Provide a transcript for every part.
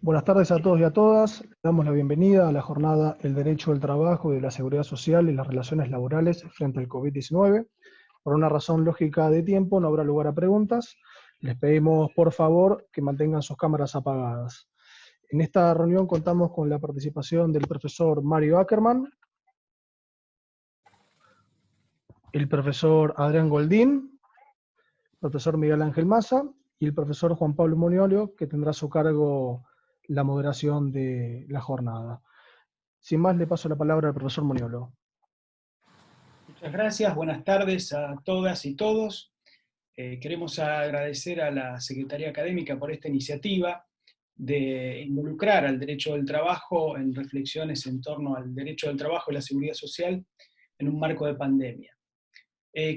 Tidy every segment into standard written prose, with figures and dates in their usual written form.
Buenas tardes a todos y a todas. Le damos la bienvenida a la jornada El Derecho del Trabajo y de la Seguridad Social y las Relaciones Laborales frente al COVID-19. Por una razón lógica de tiempo, no habrá lugar a preguntas. Les pedimos, por favor, que mantengan sus cámaras apagadas. En esta reunión contamos con la participación del profesor Mario Ackerman, el profesor Adrián Goldín, el profesor Miguel Ángel Maza y el profesor Juan Pablo Moniolio, que tendrá a su cargo la moderación de la jornada. Sin más, le paso la palabra al profesor Moniolo. Muchas gracias, buenas tardes a todas y todos. Queremos agradecer a la Secretaría Académica por esta iniciativa de involucrar al derecho del trabajo en reflexiones en torno al derecho del trabajo y la seguridad social en un marco de pandemia.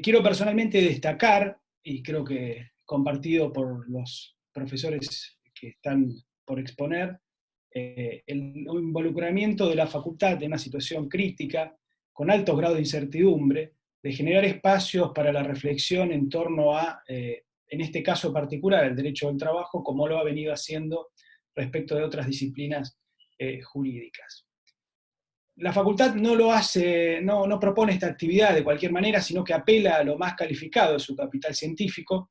Quiero personalmente destacar, y creo que compartido por los profesores que están por exponer, el involucramiento de la facultad en una situación crítica, con altos grados de incertidumbre, de generar espacios para la reflexión en torno a, en este caso particular, el derecho del trabajo, como lo ha venido haciendo respecto de otras disciplinas jurídicas. La facultad no lo hace, no propone esta actividad de cualquier manera, sino que apela a lo más calificado de su capital científico,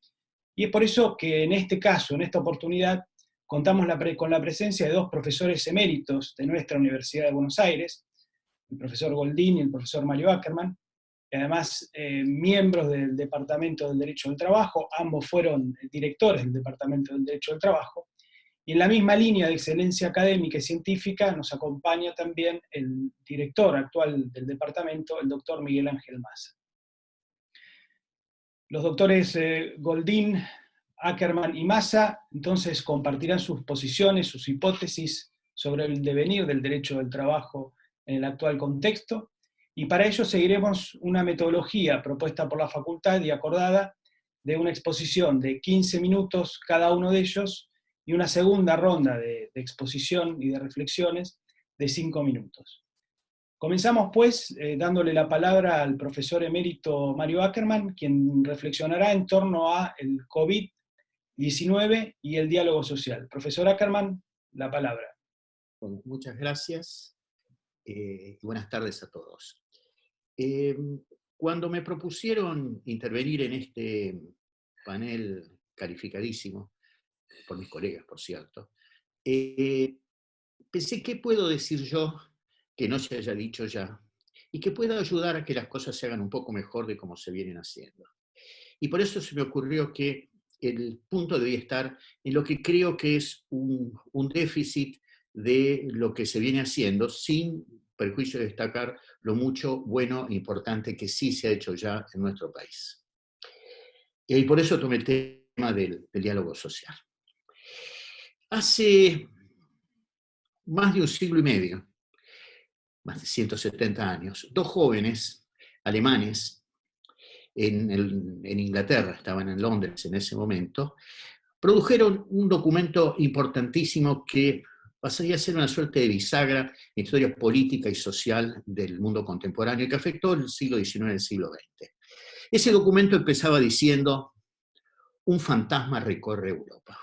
y es por eso que en este caso, en esta oportunidad, contamos con la presencia de dos profesores eméritos de nuestra Universidad de Buenos Aires, el profesor Goldín y el profesor Mario Ackerman, y además miembros del Departamento del Derecho del Trabajo. Ambos fueron directores del Departamento del Derecho del Trabajo, y en la misma línea de excelencia académica y científica nos acompaña también el director actual del departamento, el doctor Miguel Ángel Maza. Los doctores Goldín, Ackerman y Maza entonces compartirán sus posiciones, sus hipótesis sobre el devenir del derecho del trabajo en el actual contexto, y para ello seguiremos una metodología propuesta por la facultad y acordada de una exposición de 15 minutos cada uno de ellos, y una segunda ronda de exposición y de reflexiones de 5 minutos. Comenzamos pues dándole la palabra al profesor emérito Mario Ackerman, quien reflexionará en torno a el COVID-19 y el diálogo social. Profesor Ackerman, la palabra. Bueno, muchas gracias y buenas tardes a todos. Cuando me propusieron intervenir en este panel calificadísimo, por mis colegas, por cierto, pensé, ¿qué puedo decir yo que no se haya dicho ya? Y que pueda ayudar a que las cosas se hagan un poco mejor de cómo se vienen haciendo. Y por eso se me ocurrió que el punto debía estar en lo que creo que es un déficit de lo que se viene haciendo, sin perjuicio de destacar lo mucho bueno e importante que sí se ha hecho ya en nuestro país. Y por eso tomé el tema del diálogo social. Hace más de un siglo y medio, más de 170 años, dos jóvenes alemanes en Inglaterra, estaban en Londres en ese momento, produjeron un documento importantísimo que pasaría a ser una suerte de bisagra en la historia política y social del mundo contemporáneo, que afectó el siglo XIX y el siglo XX. Ese documento empezaba diciendo: un fantasma recorre Europa.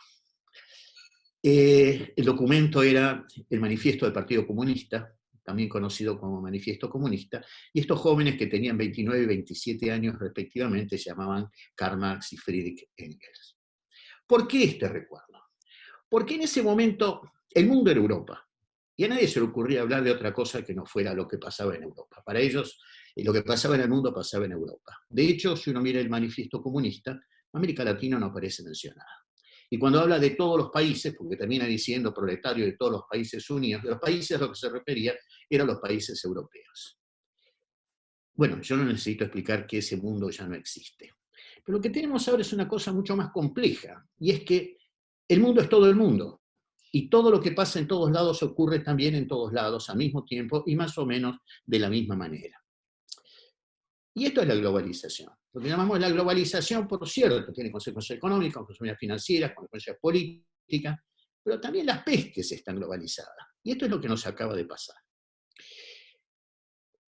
El documento era el manifiesto del Partido Comunista, también conocido como Manifiesto Comunista, y estos jóvenes que tenían 29 y 27 años respectivamente se llamaban Karl Marx y Friedrich Engels. ¿Por qué este recuerdo? Porque en ese momento el mundo era Europa, y a nadie se le ocurría hablar de otra cosa que no fuera lo que pasaba en Europa. Para ellos, lo que pasaba en el mundo pasaba en Europa. De hecho, si uno mira el Manifiesto Comunista, América Latina no aparece mencionada. Y cuando habla de todos los países, porque termina diciendo proletario de todos los países unidos, de los países a los que se refería eran los países europeos. Bueno, yo no necesito explicar que ese mundo ya no existe. Pero lo que tenemos ahora es una cosa mucho más compleja, y es que el mundo es todo el mundo, y todo lo que pasa en todos lados ocurre también en todos lados al mismo tiempo y más o menos de la misma manera. Y esto es la globalización. Lo que llamamos la globalización, por cierto, tiene consecuencias económicas, consecuencias financieras, consecuencias políticas, pero también las pestes están globalizadas. Y esto es lo que nos acaba de pasar.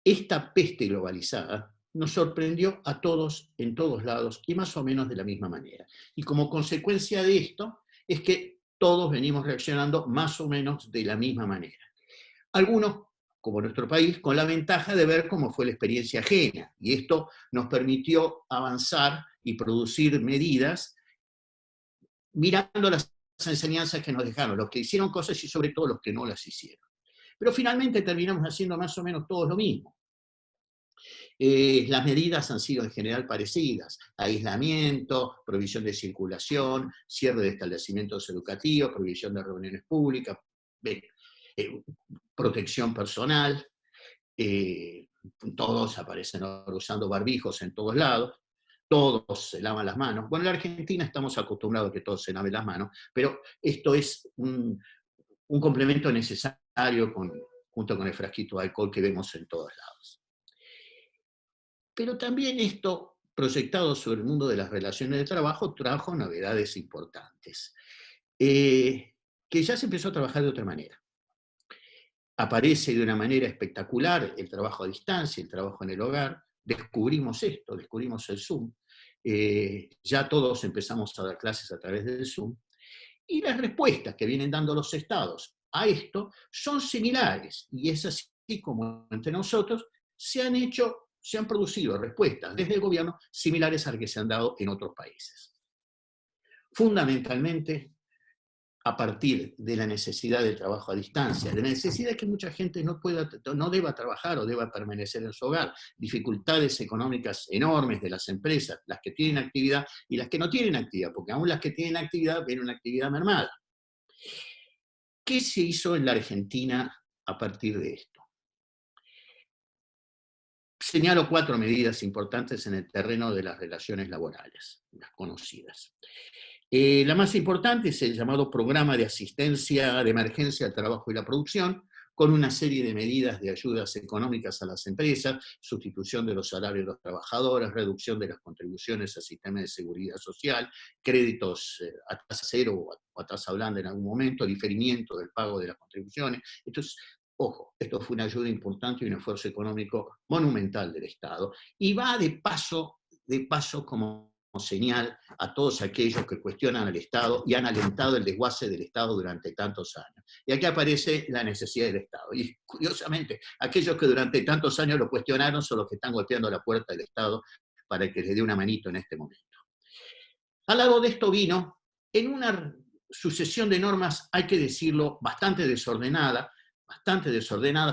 Esta peste globalizada nos sorprendió a todos, en todos lados, y más o menos de la misma manera. Y como consecuencia de esto, es que todos venimos reaccionando más o menos de la misma manera. Algunos, como nuestro país, con la ventaja de ver cómo fue la experiencia ajena, y esto nos permitió avanzar y producir medidas mirando las enseñanzas que nos dejaron, los que hicieron cosas y sobre todo los que no las hicieron. Pero finalmente terminamos haciendo más o menos todos lo mismo. Las medidas han sido en general parecidas: aislamiento, prohibición de circulación, cierre de establecimientos educativos, prohibición de reuniones públicas, protección personal, todos aparecen usando barbijos en todos lados, todos se lavan las manos. Bueno, en la Argentina estamos acostumbrados a que todos se laven las manos, pero esto es un complemento necesario junto con el frasquito de alcohol que vemos en todos lados. Pero también esto, proyectado sobre el mundo de las relaciones de trabajo, trajo novedades importantes, que ya se empezó a trabajar de otra manera. Aparece de una manera espectacular el trabajo a distancia, el trabajo en el hogar. Descubrimos esto, descubrimos el Zoom. Ya todos empezamos a dar clases a través del Zoom. Y las respuestas que vienen dando los estados a esto son similares. Y es así como entre nosotros se han producido respuestas desde el gobierno similares a las que se han dado en otros países. Fundamentalmente, a partir de la necesidad del trabajo a distancia, de la necesidad de que mucha gente no deba trabajar o deba permanecer en su hogar, dificultades económicas enormes de las empresas, las que tienen actividad y las que no tienen actividad, porque aún las que tienen actividad ven una actividad mermada. ¿Qué se hizo en la Argentina a partir de esto? Señalo 4 medidas importantes en el terreno de las relaciones laborales, las conocidas. La más importante es el llamado Programa de Asistencia de Emergencia al Trabajo y la Producción, con una serie de medidas de ayudas económicas a las empresas, sustitución de los salarios de los trabajadores, reducción de las contribuciones al sistema de seguridad social, créditos a tasa cero o a tasa blanda en algún momento, diferimiento del pago de las contribuciones. Ojo, esto fue una ayuda importante y un esfuerzo económico monumental del Estado, y va de paso como señal a todos aquellos que cuestionan al Estado y han alentado el desguace del Estado durante tantos años. Y aquí aparece la necesidad del Estado. Y curiosamente, aquellos que durante tantos años lo cuestionaron son los que están golpeando la puerta del Estado para que les dé una manito en este momento. Al lado de esto vino, en una sucesión de normas, hay que decirlo, bastante desordenadas,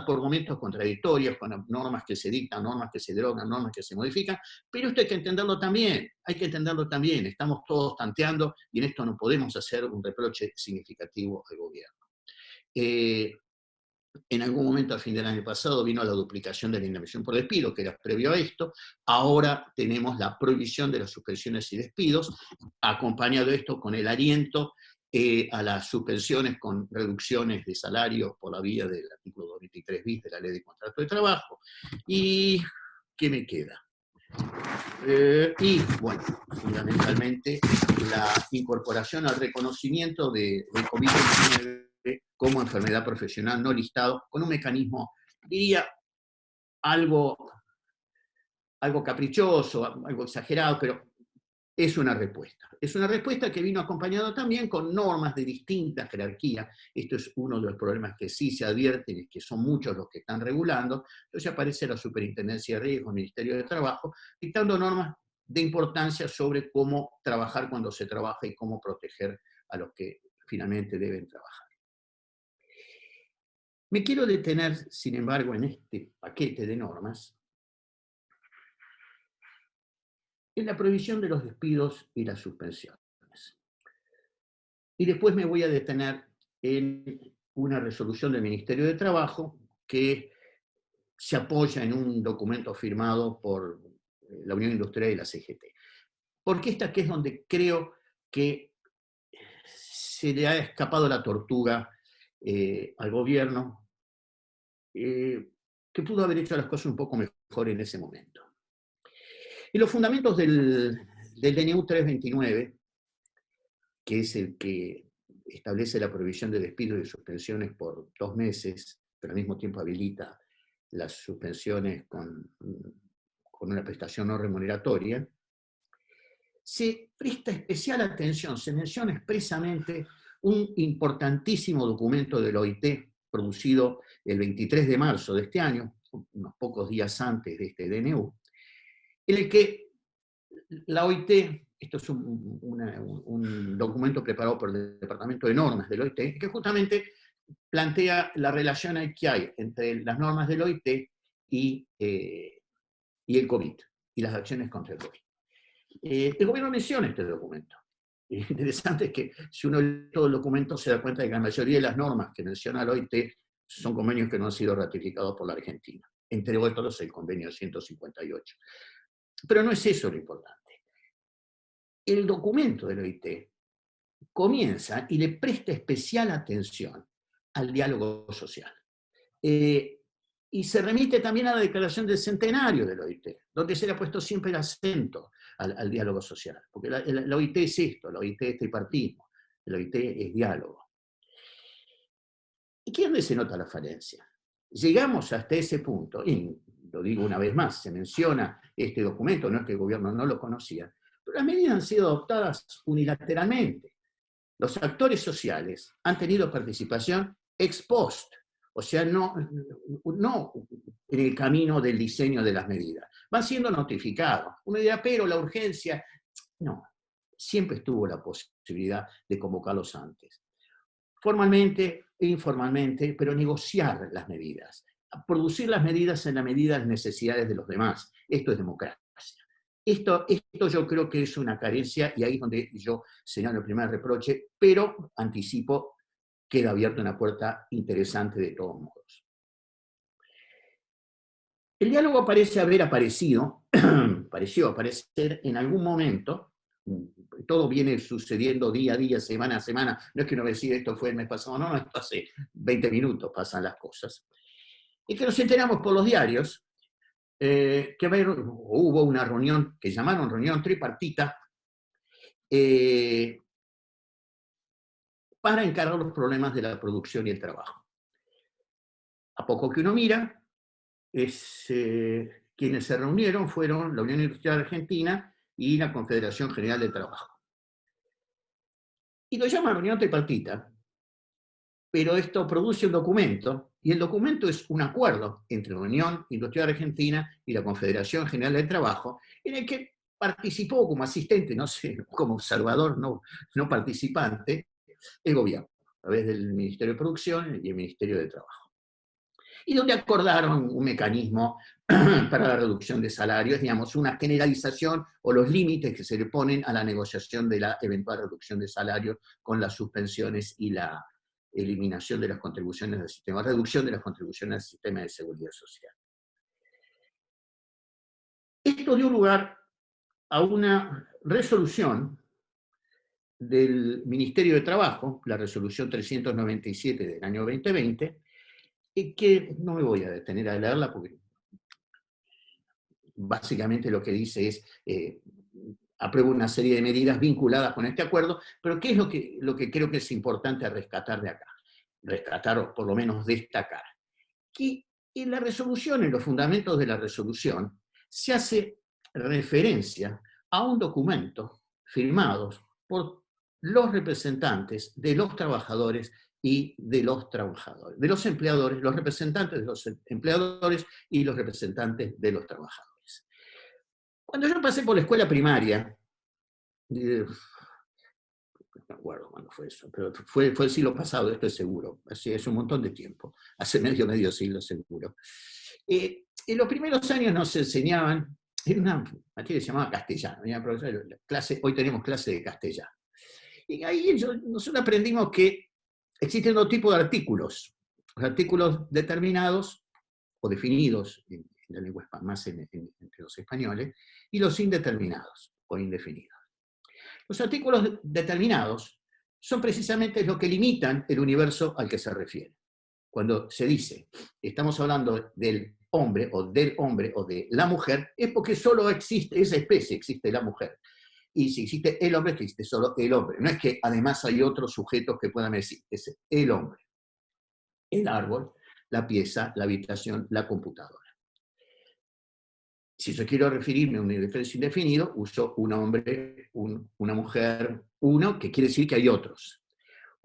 por momentos contradictorias, con normas que se dictan, normas que se derogan, normas que se modifican, pero esto hay que entenderlo también, estamos todos tanteando y en esto no podemos hacer un reproche significativo al gobierno. En algún momento, a fin del año pasado, vino la duplicación de la indemnización por despido, que era previo a esto. Ahora tenemos la prohibición de las suspensiones y despidos, acompañado esto con el aliento a las suspensiones con reducciones de salarios por la vía del artículo 223 bis de la Ley de Contrato de Trabajo. ¿Y qué me queda? Y, bueno, fundamentalmente, la incorporación al reconocimiento de COVID-19 como enfermedad profesional no listado, con un mecanismo, diría, algo caprichoso, algo exagerado, pero es una respuesta. Es una respuesta que vino acompañada también con normas de distinta jerarquía. Esto es uno de los problemas que sí se advierten, es que son muchos los que están regulando. Entonces aparece la Superintendencia de Riesgo, el Ministerio de Trabajo, dictando normas de importancia sobre cómo trabajar cuando se trabaja y cómo proteger a los que finalmente deben trabajar. Me quiero detener, sin embargo, en este paquete de normas, en la prohibición de los despidos y las suspensiones. Y después me voy a detener en una resolución del Ministerio de Trabajo que se apoya en un documento firmado por la Unión Industrial y la CGT. Porque esta que es donde creo que se le ha escapado la tortuga al gobierno, que pudo haber hecho las cosas un poco mejor en ese momento. Y los fundamentos del DNU 329, que es el que establece la prohibición de despidos y suspensiones por 2 meses, pero al mismo tiempo habilita las suspensiones con una prestación no remuneratoria, se presta especial atención, se menciona expresamente un importantísimo documento del OIT producido el 23 de marzo de este año, unos pocos días antes de este DNU, en el que la OIT, esto es un documento preparado por el Departamento de Normas del OIT, que justamente plantea la relación que hay entre las normas del OIT y el COVID, y las acciones contra el COVID. El gobierno menciona este documento. Lo interesante es que si uno lee todo el documento se da cuenta de que la mayoría de las normas que menciona el OIT son convenios que no han sido ratificados por la Argentina, entre otros el convenio 158. Pero no es eso lo importante. El documento del OIT comienza y le presta especial atención al diálogo social. Y se remite también a la declaración del centenario del OIT, donde se le ha puesto siempre el acento al diálogo social. Porque la OIT es esto, la OIT es tripartismo, la OIT es diálogo. ¿Y qué es donde se nota la falencia? Llegamos hasta ese punto, y lo digo una vez más, se menciona este documento, no es que el gobierno no lo conocía, pero las medidas han sido adoptadas unilateralmente. Los actores sociales han tenido participación ex post, o sea, no en el camino del diseño de las medidas. Van siendo notificados. Uno dirá, pero la urgencia, no, siempre estuvo la posibilidad de convocarlos antes. Formalmente e informalmente, pero negociar las medidas. Producir las medidas en la medida de las necesidades de los demás. Esto es democracia. Esto yo creo que es una carencia, y ahí es donde yo señalo el primer reproche, pero anticipo, queda abierta una puerta interesante de todos modos. El diálogo parece haber pareció aparecer en algún momento, todo viene sucediendo día a día, semana a semana, no es que uno va a decir esto fue el mes pasado, no, esto hace 20 minutos pasan las cosas. Y que nos enteramos por los diarios, que hubo una reunión que llamaron reunión tripartita para encarar los problemas de la producción y el trabajo. A poco que uno mira, quienes se reunieron fueron la Unión Industrial Argentina y la Confederación General del Trabajo. Y lo llaman reunión tripartita, pero esto produce un documento, y el documento es un acuerdo entre la Unión Industrial Argentina y la Confederación General del Trabajo, en el que participó como asistente, no sé, como observador no participante, el gobierno, a través del Ministerio de Producción y el Ministerio de Trabajo. Y donde acordaron un mecanismo para la reducción de salarios, digamos, una generalización o los límites que se le ponen a la negociación de la eventual reducción de salarios con las suspensiones y la eliminación de las contribuciones del sistema, reducción de las contribuciones al sistema de seguridad social. Esto dio lugar a una resolución del Ministerio de Trabajo, la resolución 397 del año 2020, que no me voy a detener a leerla porque básicamente lo que dice es aprueba una serie de medidas vinculadas con este acuerdo, pero ¿qué es lo que creo que es importante rescatar de acá? Rescatar o por lo menos destacar. Que en la resolución, en los fundamentos de la resolución, se hace referencia a un documento firmado por los representantes de los trabajadores y de los trabajadores, de los empleadores, los representantes de los empleadores y los representantes de los trabajadores. Cuando yo pasé por la escuela primaria, no me acuerdo cuándo fue eso, pero fue el siglo pasado, esto es seguro, así es un montón de tiempo, hace medio siglo seguro. En los primeros años nos enseñaban, en una materia que se llamaba castellano, hoy tenemos clase de castellano. Y ahí nosotros aprendimos que existen dos tipos de artículos. Los artículos determinados o definidos en la lengua más entre los españoles, y los indeterminados o indefinidos. Los artículos determinados son precisamente los que limitan el universo al que se refiere. Cuando se dice, estamos hablando del hombre o de la mujer, es porque solo existe esa especie, existe la mujer. Y si existe el hombre, existe solo el hombre. No es que además hay otros sujetos que puedan decir, es el hombre. El árbol, la pieza, la habitación, la computadora. Si yo quiero referirme a un universo indefinido, uso un hombre, una mujer, uno, que quiere decir que hay otros.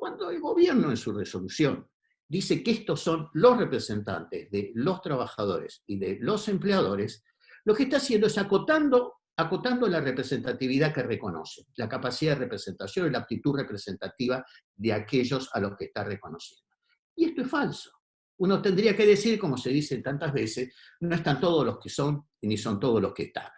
Cuando el gobierno en su resolución dice que estos son los representantes de los trabajadores y de los empleadores, lo que está haciendo es acotando la representatividad que reconoce, la capacidad de representación y la aptitud representativa de aquellos a los que está reconociendo. Y esto es falso. Uno tendría que decir, como se dice tantas veces, no están todos los que son y ni son todos los que están.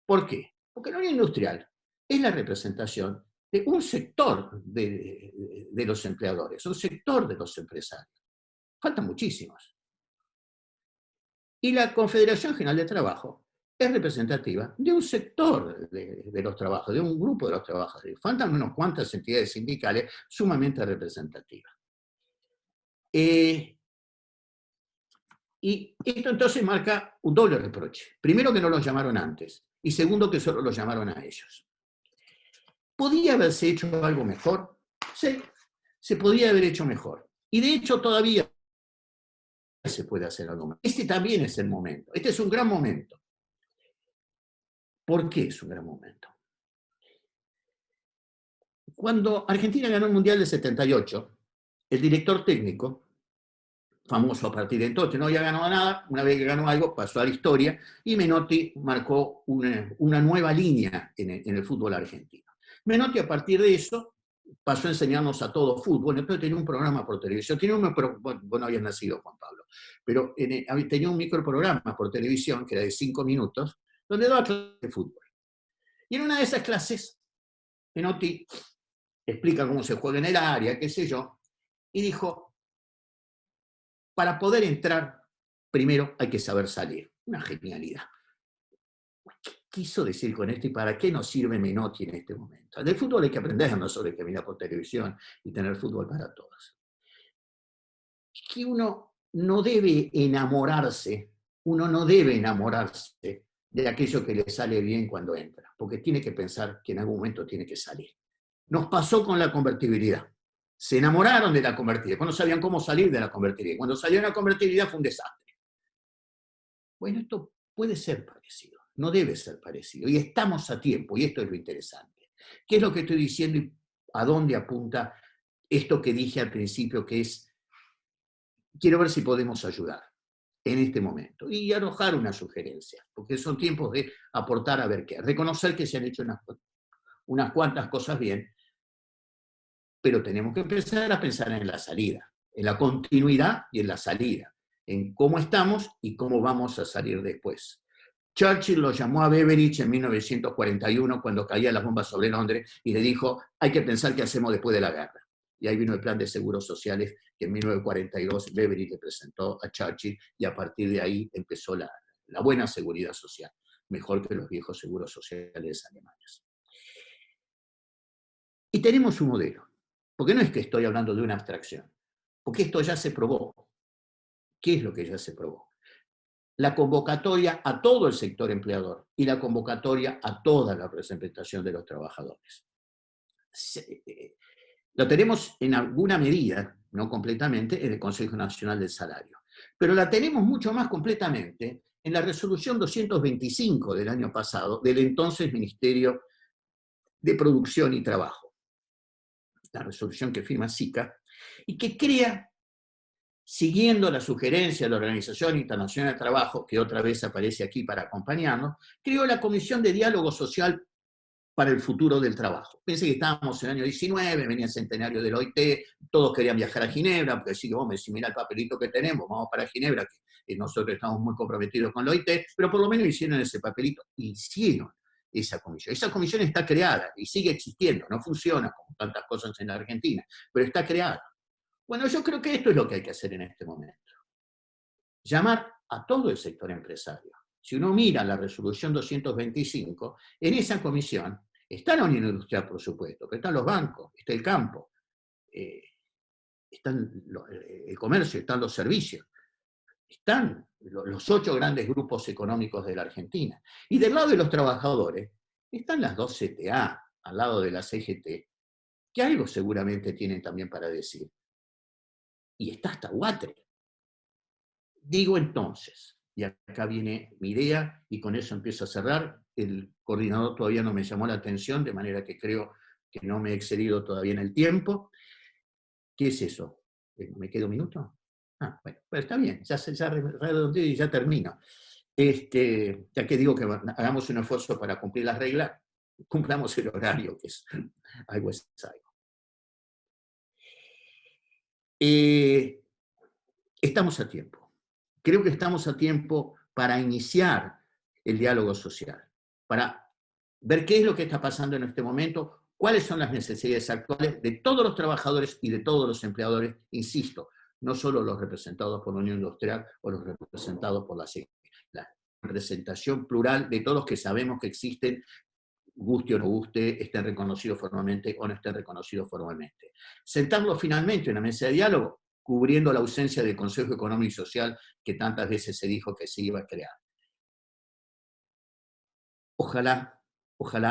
¿Por qué? Porque la Unión Industrial es la representación de un sector de los empleadores, un sector de los empresarios. Faltan muchísimos. Y la Confederación General de Trabajo es representativa de un sector de los trabajos, de un grupo de los trabajadores. Faltan unas cuantas entidades sindicales sumamente representativas. Y esto entonces marca un doble reproche. Primero, que no los llamaron antes, y segundo, que solo los llamaron a ellos. ¿Podía haberse hecho algo mejor? Sí, se podía haber hecho mejor. Y de hecho todavía se puede hacer algo más. Este también es el momento. Este es un gran momento. ¿Por qué es un gran momento? Cuando Argentina ganó el Mundial del 78, el director técnico, famoso a partir de entonces, no había ganado nada, una vez que ganó algo pasó a la historia, y Menotti marcó una nueva línea en el fútbol argentino. Menotti, a partir de eso, pasó a enseñarnos a todos fútbol. Entonces tenía un programa por televisión. Vos no habías nacido, Juan Pablo, pero tenía un microprograma por televisión que era de 5 minutos, donde daba clases de fútbol. Y en una de esas clases, Menotti explica cómo se juega en el área, qué sé yo, y dijo, para poder entrar, primero hay que saber salir. Una genialidad. ¿Qué quiso decir con esto y para qué nos sirve Menotti en este momento? Del fútbol hay que aprender, no solo hay que mirar por televisión y tener fútbol para todos. Que uno no debe enamorarse de aquello que le sale bien cuando entra, porque tiene que pensar que en algún momento tiene que salir. Nos pasó con la convertibilidad. Se enamoraron de la convertibilidad, cuando sabían cómo salir de la convertibilidad. Cuando salió la convertibilidad fue un desastre. Bueno, esto puede ser parecido, no debe ser parecido, y estamos a tiempo, y esto es lo interesante. ¿Qué es lo que estoy diciendo y a dónde apunta esto que dije al principio, que es, quiero ver si podemos ayudar en este momento, y arrojar una sugerencia, porque son tiempos de aportar a ver qué, reconocer que se han hecho unas cuantas cosas bien, pero tenemos que empezar a pensar en la salida, en la continuidad y en la salida, en cómo estamos y cómo vamos a salir después. Churchill lo llamó a Beveridge en 1941 cuando caían las bombas sobre Londres y le dijo, hay que pensar qué hacemos después de la guerra. Y ahí vino el plan de seguros sociales que en 1942 Beveridge le presentó a Churchill, y a partir de ahí empezó la buena seguridad social, mejor que los viejos seguros sociales alemanes. Y tenemos un modelo, porque no es que estoy hablando de una abstracción, porque esto ya se probó. ¿Qué es lo que ya se probó? La convocatoria a todo el sector empleador y la convocatoria a toda la representación de los trabajadores. Lo tenemos en alguna medida, no completamente, en el Consejo Nacional del Salario, pero la tenemos mucho más completamente en la resolución 225 del año pasado del entonces Ministerio de Producción y Trabajo, la resolución que firma SICA, y que crea, siguiendo la sugerencia de la Organización Internacional del Trabajo, que otra vez aparece aquí para acompañarnos, creó la Comisión de Diálogo Social para el Futuro del Trabajo. Pensé que estábamos en el año 19, venía el centenario del OIT, todos querían viajar a Ginebra, porque decían, vos me decís, mirá el papelito que tenemos, vamos para Ginebra, que nosotros estamos muy comprometidos con el OIT, pero por lo menos hicieron ese papelito, hicieron esa comisión. Esa comisión está creada y sigue existiendo, no funciona como tantas cosas en la Argentina, pero está creada. Bueno, yo creo que esto es lo que hay que hacer en este momento. Llamar a todo el sector empresario. Si uno mira la resolución 225, en esa comisión está la Unión Industrial, por supuesto, pero están los bancos, está el campo, están el comercio, están los servicios, están los 8 grandes grupos económicos de la Argentina. Y del lado de los trabajadores están las 2 CTA, al lado de la CGT, que algo seguramente tienen también para decir. Y está hasta UATRE. Digo entonces, y acá viene mi idea, y con eso empiezo a cerrar, el coordinador todavía no me llamó la atención, de manera que creo que no me he excedido todavía en el tiempo. ¿Qué es eso? ¿Me queda un minuto? Ah, bueno, pero está bien, ya redondeo y ya termino. Ya que digo que hagamos un esfuerzo para cumplir las reglas, cumplamos el horario, que es algo es algo. Estamos a tiempo. Creo que estamos a tiempo para iniciar el diálogo social, para ver qué es lo que está pasando en este momento, cuáles son las necesidades actuales de todos los trabajadores y de todos los empleadores, insisto, no solo los representados por la Unión Industrial o los representados por la representación plural de todos los que sabemos que existen, guste o no guste, estén reconocidos formalmente o no estén reconocidos formalmente. Sentarlos finalmente en una mesa de diálogo, cubriendo la ausencia del Consejo Económico y Social que tantas veces se dijo que se iba a crear. Ojalá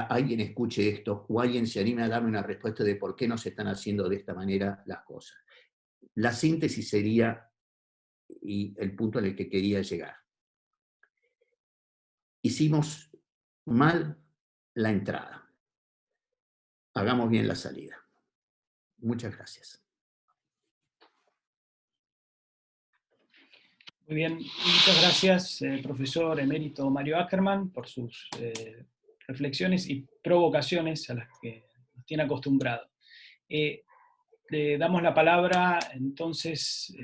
alguien escuche esto o alguien se anime a darme una respuesta de por qué no se están haciendo de esta manera las cosas. La síntesis sería, y el punto al que quería llegar. Hicimos mal la entrada. Hagamos bien la salida. Muchas gracias. Muy bien, muchas gracias, profesor emérito Mario Ackerman, por sus reflexiones y provocaciones a las que nos tiene acostumbrado. Le damos la palabra entonces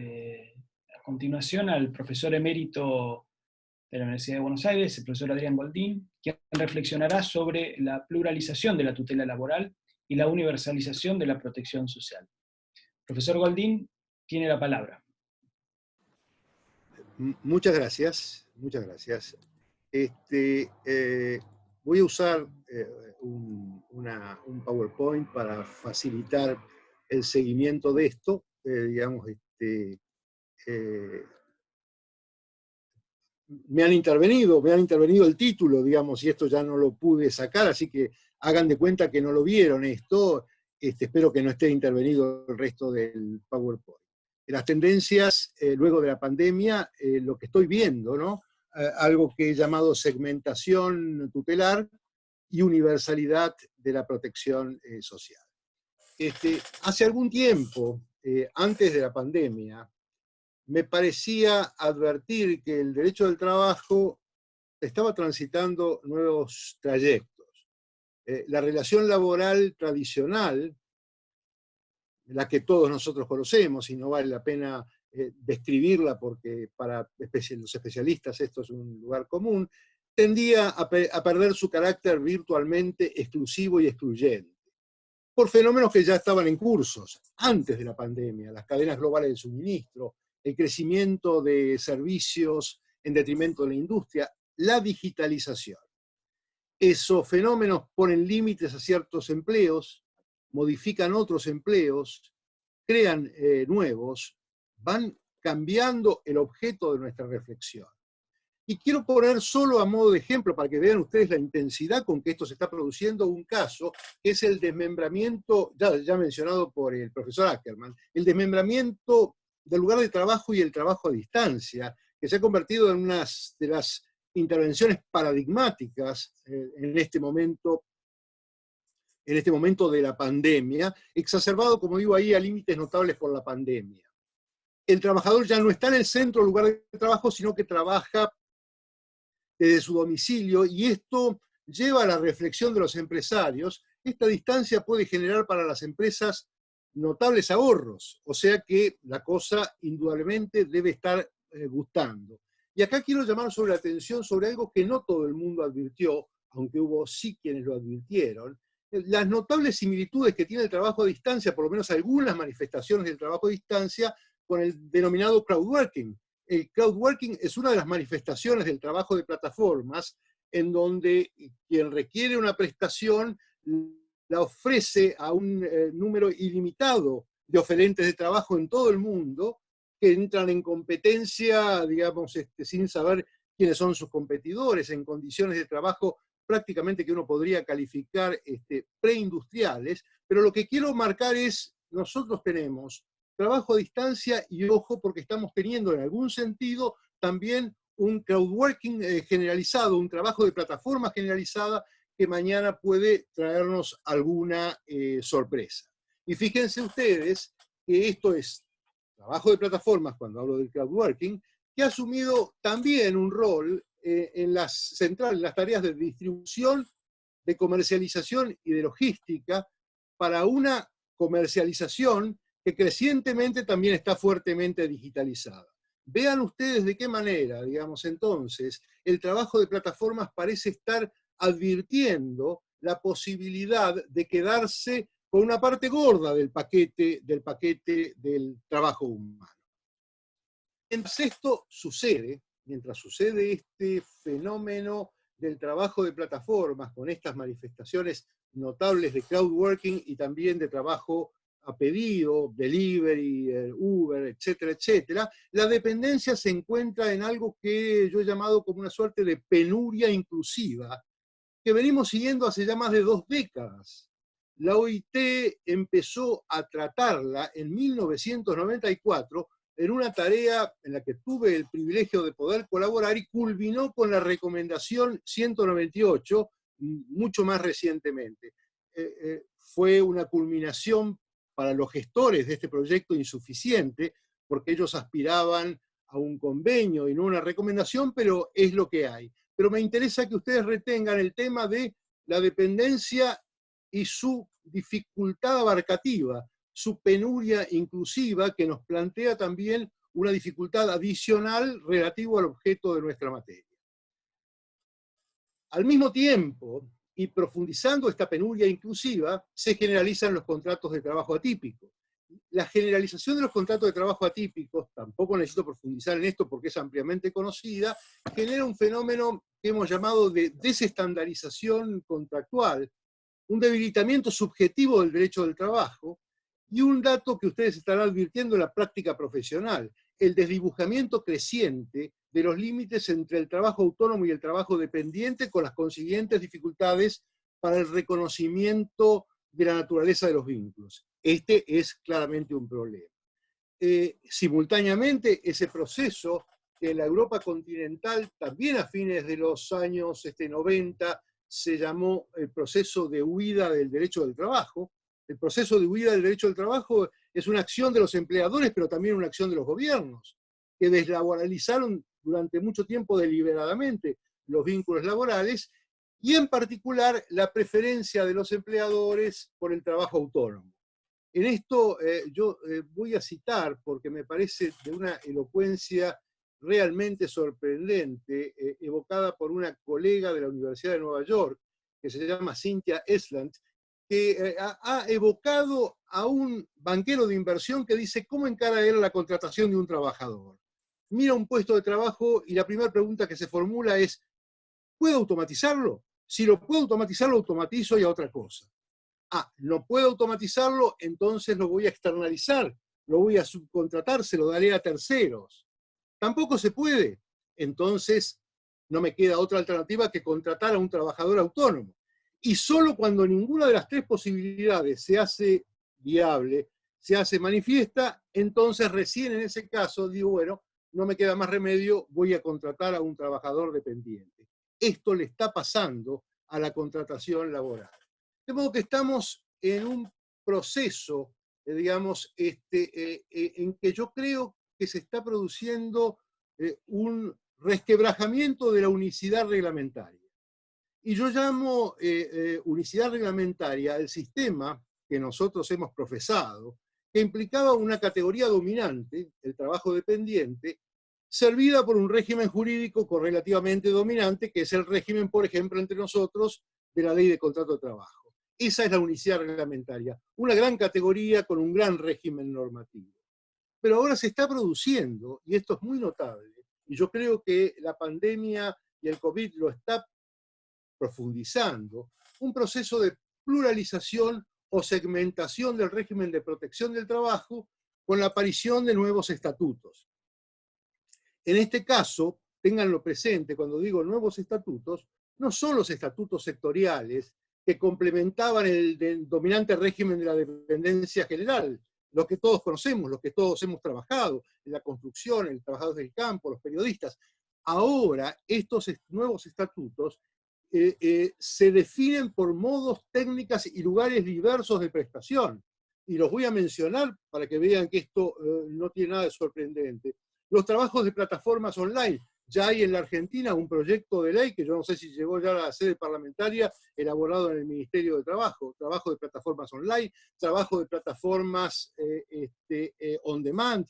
a continuación al profesor emérito de la Universidad de Buenos Aires, el profesor Adrián Goldín, quien reflexionará sobre la pluralización de la tutela laboral y la universalización de la protección social. Profesor Goldín, tiene la palabra. Muchas gracias, muchas gracias. Voy a usar un PowerPoint para facilitar el seguimiento de esto. Me han intervenido el título, digamos, y esto ya no lo pude sacar, así que hagan de cuenta que no lo vieron esto. Espero que no esté intervenido el resto del PowerPoint. Las tendencias luego de la pandemia, lo que estoy viendo, ¿no? Algo que he llamado segmentación tutelar y universalidad de la protección social. Hace algún tiempo, antes de la pandemia, me parecía advertir que el derecho del trabajo estaba transitando nuevos trayectos. La relación laboral tradicional, la que todos nosotros conocemos, y no vale la pena describirla porque para los especialistas esto es un lugar común, tendía a perder su carácter virtualmente exclusivo y excluyente, por fenómenos que ya estaban en cursos antes de la pandemia: las cadenas globales de suministro, el crecimiento de servicios en detrimento de la industria, la digitalización. Esos fenómenos ponen límites a ciertos empleos, modifican otros empleos, crean nuevos, van cambiando el objeto de nuestra reflexión. Y quiero poner solo a modo de ejemplo, para que vean ustedes la intensidad con que esto se está produciendo, un caso, que es el desmembramiento, ya mencionado por el profesor Ackerman, el desmembramiento del lugar de trabajo y el trabajo a distancia, que se ha convertido en una de las intervenciones paradigmáticas en este momento de la pandemia, exacerbado, como digo ahí, a límites notables por la pandemia. El trabajador ya no está en el centro del lugar de trabajo, sino que trabaja desde su domicilio, y esto lleva a la reflexión de los empresarios. Esta distancia puede generar para las empresas notables ahorros, o sea que la cosa indudablemente debe estar gustando. Y acá quiero llamar sobre la atención sobre algo que no todo el mundo advirtió, aunque hubo sí quienes lo advirtieron: las notables similitudes que tiene el trabajo a distancia, por lo menos algunas manifestaciones del trabajo a distancia, con el denominado crowdworking. El crowdworking es una de las manifestaciones del trabajo de plataformas, en donde quien requiere una prestación la ofrece a un número ilimitado de oferentes de trabajo en todo el mundo, que entran en competencia, digamos, sin saber quiénes son sus competidores, en condiciones de trabajo prácticamente que uno podría calificar preindustriales. Pero lo que quiero marcar es: nosotros tenemos trabajo a distancia, y ojo, porque estamos teniendo en algún sentido también un crowdworking generalizado, un trabajo de plataforma generalizada, que mañana puede traernos alguna sorpresa. Y fíjense ustedes que esto es trabajo de plataformas, cuando hablo del crowdworking, que ha asumido también un rol en las centrales, las tareas de distribución, de comercialización y de logística, para una comercialización que crecientemente también está fuertemente digitalizada. Vean ustedes de qué manera, digamos, entonces, el trabajo de plataformas parece estar advirtiendo la posibilidad de quedarse con una parte gorda del paquete del trabajo humano. Mientras esto sucede, mientras sucede este fenómeno del trabajo de plataformas, con estas manifestaciones notables de crowdworking y también de trabajo a pedido, delivery, Uber, etcétera, etcétera, la dependencia se encuentra en algo que yo he llamado como una suerte de penuria inclusiva, que venimos siguiendo hace ya más de 2 décadas. La OIT empezó a tratarla en 1994 en una tarea en la que tuve el privilegio de poder colaborar y culminó con la recomendación 198, mucho más recientemente. Fue una culminación para los gestores de este proyecto insuficiente, porque ellos aspiraban a un convenio y no una recomendación, pero es lo que hay. Pero me interesa que ustedes retengan el tema de la dependencia y su dificultad abarcativa, su penuria inclusiva, que nos plantea también una dificultad adicional relativo al objeto de nuestra materia. Al mismo tiempo, y profundizando esta penuria inclusiva, se generalizan los contratos de trabajo atípicos. La generalización de los contratos de trabajo atípicos, tampoco necesito profundizar en esto porque es ampliamente conocida, genera un fenómeno que hemos llamado de desestandarización contractual, un debilitamiento subjetivo del derecho del trabajo, y un dato que ustedes estarán advirtiendo en la práctica profesional, el desdibujamiento creciente de los límites entre el trabajo autónomo y el trabajo dependiente, con las consiguientes dificultades para el reconocimiento de la naturaleza de los vínculos. Este es claramente un problema. Simultáneamente, ese proceso que en la Europa continental, también a fines de los años 90, se llamó el proceso de huida del derecho del trabajo. El proceso de huida del derecho del trabajo es una acción de los empleadores, pero también una acción de los gobiernos, que deslaboralizaron durante mucho tiempo deliberadamente los vínculos laborales, y en particular la preferencia de los empleadores por el trabajo autónomo. En esto yo voy a citar, porque me parece de una elocuencia realmente sorprendente, evocada por una colega de la Universidad de Nueva York, que se llama Cynthia Esland, que ha evocado a un banquero de inversión que dice cómo encara él la contratación de un trabajador. Mira un puesto de trabajo y la primera pregunta que se formula es, ¿puedo automatizarlo? Si lo puedo automatizar, lo automatizo y a otra cosa. No puedo automatizarlo, entonces lo voy a externalizar, lo voy a subcontratar, se lo daré a terceros. Tampoco se puede, entonces no me queda otra alternativa que contratar a un trabajador autónomo. Y solo cuando ninguna de las 3 posibilidades se hace viable, se hace manifiesta, entonces recién en ese caso digo, bueno, no me queda más remedio, voy a contratar a un trabajador dependiente. Esto le está pasando a la contratación laboral. De modo que estamos en un proceso, digamos, en que yo creo que se está produciendo un resquebrajamiento de la unicidad reglamentaria. Y yo llamo unicidad reglamentaria al sistema que nosotros hemos profesado, que implicaba una categoría dominante, el trabajo dependiente, servida por un régimen jurídico correlativamente dominante, que es el régimen, por ejemplo, entre nosotros, de la ley de contrato de trabajo. Esa es la unicidad reglamentaria, una gran categoría con un gran régimen normativo. Pero ahora se está produciendo, y esto es muy notable, y yo creo que la pandemia y el COVID lo está profundizando, un proceso de pluralización o segmentación del régimen de protección del trabajo con la aparición de nuevos estatutos. En este caso, ténganlo presente, cuando digo nuevos estatutos, no son los estatutos sectoriales que complementaban el dominante régimen de la dependencia general, lo que todos conocemos, lo que todos hemos trabajado, en la construcción, en los trabajadores del campo, los periodistas. Ahora, estos nuevos estatutos se definen por modos, técnicas y lugares diversos de prestación. y los voy a mencionar para que vean que esto no tiene nada de sorprendente. Los trabajos de plataformas online. Ya hay en la Argentina un proyecto de ley, que yo no sé si llegó ya a la sede parlamentaria, elaborado en el Ministerio de Trabajo de plataformas online, trabajo de plataformas on demand.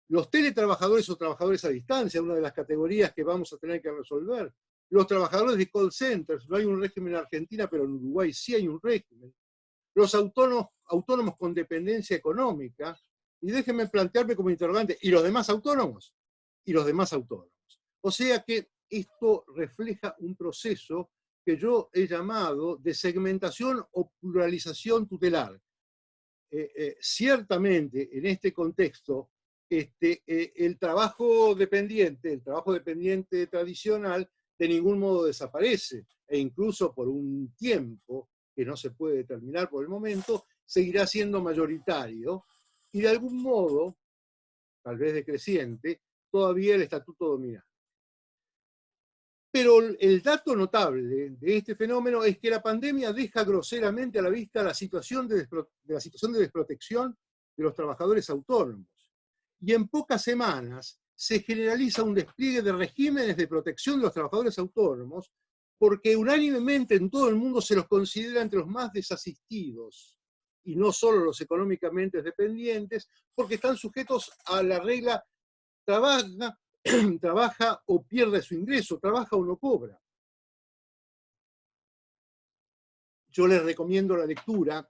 Los teletrabajadores o trabajadores a distancia, una de las categorías que vamos a tener que resolver. Los trabajadores de call centers, no hay un régimen en Argentina, pero en Uruguay sí hay un régimen. Los autónomos con dependencia económica, y déjenme plantearme como interrogante, ¿y los demás autónomos? Y los demás autónomos. O sea que esto refleja un proceso que yo he llamado de segmentación o pluralización tutelar. Ciertamente, en este contexto, el trabajo dependiente tradicional, de ningún modo desaparece, e incluso por un tiempo que no se puede determinar por el momento, seguirá siendo mayoritario, y de algún modo, tal vez decreciente, todavía el estatuto dominante. Pero el dato notable de este fenómeno es que la pandemia deja groseramente a la vista la situación de desprotección de los trabajadores autónomos. Y en pocas semanas se generaliza un despliegue de regímenes de protección de los trabajadores autónomos, porque unánimemente en todo el mundo se los considera entre los más desasistidos, y no solo los económicamente dependientes, porque están sujetos a la regla trabaja o pierde su ingreso, trabaja o no cobra. Yo les recomiendo la lectura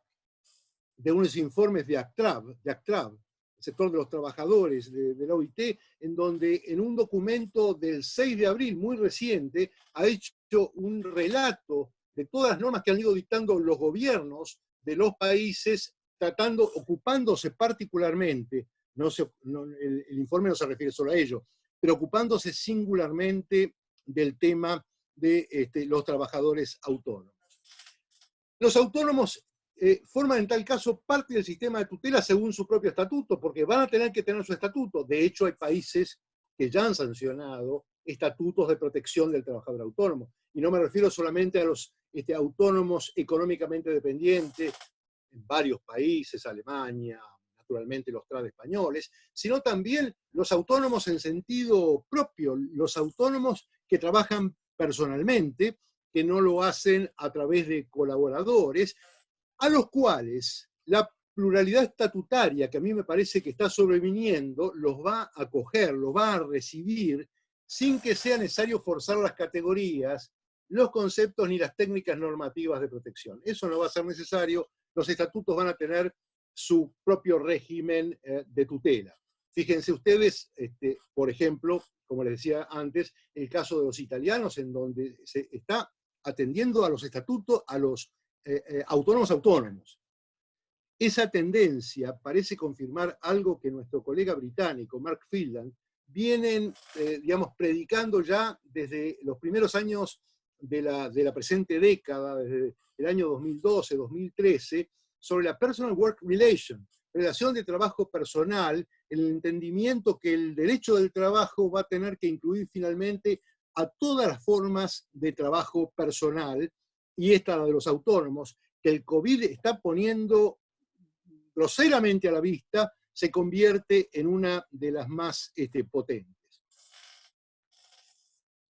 de unos informes de ACTRAB, el sector de los trabajadores de la OIT, en donde en un documento del 6 de abril, muy reciente, ha hecho un relato de todas las normas que han ido dictando los gobiernos de los países, ocupándose particularmente, el informe no se refiere solo a ello, pero ocupándose singularmente del tema de los trabajadores autónomos. Los autónomos forman en tal caso parte del sistema de tutela según su propio estatuto, porque van a tener que tener su estatuto. De hecho, hay países que ya han sancionado estatutos de protección del trabajador autónomo. Y no me refiero solamente a los autónomos económicamente dependientes, en varios países, Alemania, naturalmente los trad españoles, sino también los autónomos en sentido propio, los autónomos que trabajan personalmente, que no lo hacen a través de colaboradores, a los cuales la pluralidad estatutaria, que a mí me parece que está sobreviniendo, los va a acoger, los va a recibir, sin que sea necesario forzar las categorías, los conceptos ni las técnicas normativas de protección. Eso no va a ser necesario, los estatutos van a tener su propio régimen de tutela. Fíjense ustedes, por ejemplo, como les decía antes, el caso de los italianos, en donde se está atendiendo a los estatutos, a los autónomos. Esa tendencia parece confirmar algo que nuestro colega británico, Mark Fielding, vienen, predicando ya desde los primeros años de la presente década, desde el año 2012, 2013, sobre la Personal Work Relation, relación de trabajo personal, el entendimiento que el derecho del trabajo va a tener que incluir finalmente a todas las formas de trabajo personal, y esta de los autónomos, que el COVID está poniendo groseramente a la vista, se convierte en una de las más potentes.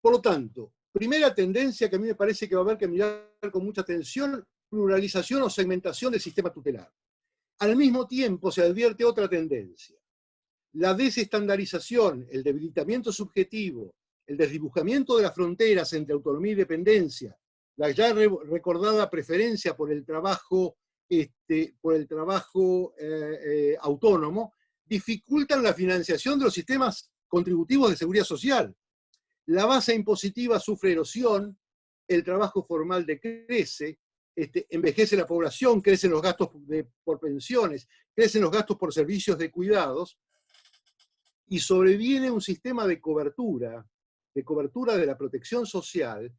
Por lo tanto, primera tendencia que a mí me parece que va a haber que mirar con mucha atención, pluralización o segmentación del sistema tutelar. Al mismo tiempo se advierte otra tendencia. La desestandarización, el debilitamiento subjetivo, el desdibujamiento de las fronteras entre autonomía y dependencia, la ya recordada preferencia por el trabajo, autónomo, dificultan la financiación de los sistemas contributivos de seguridad social. La base impositiva sufre erosión, el trabajo formal decrece, envejece la población, crecen los gastos por pensiones, crecen los gastos por servicios de cuidados, y sobreviene un sistema de cobertura de la protección social,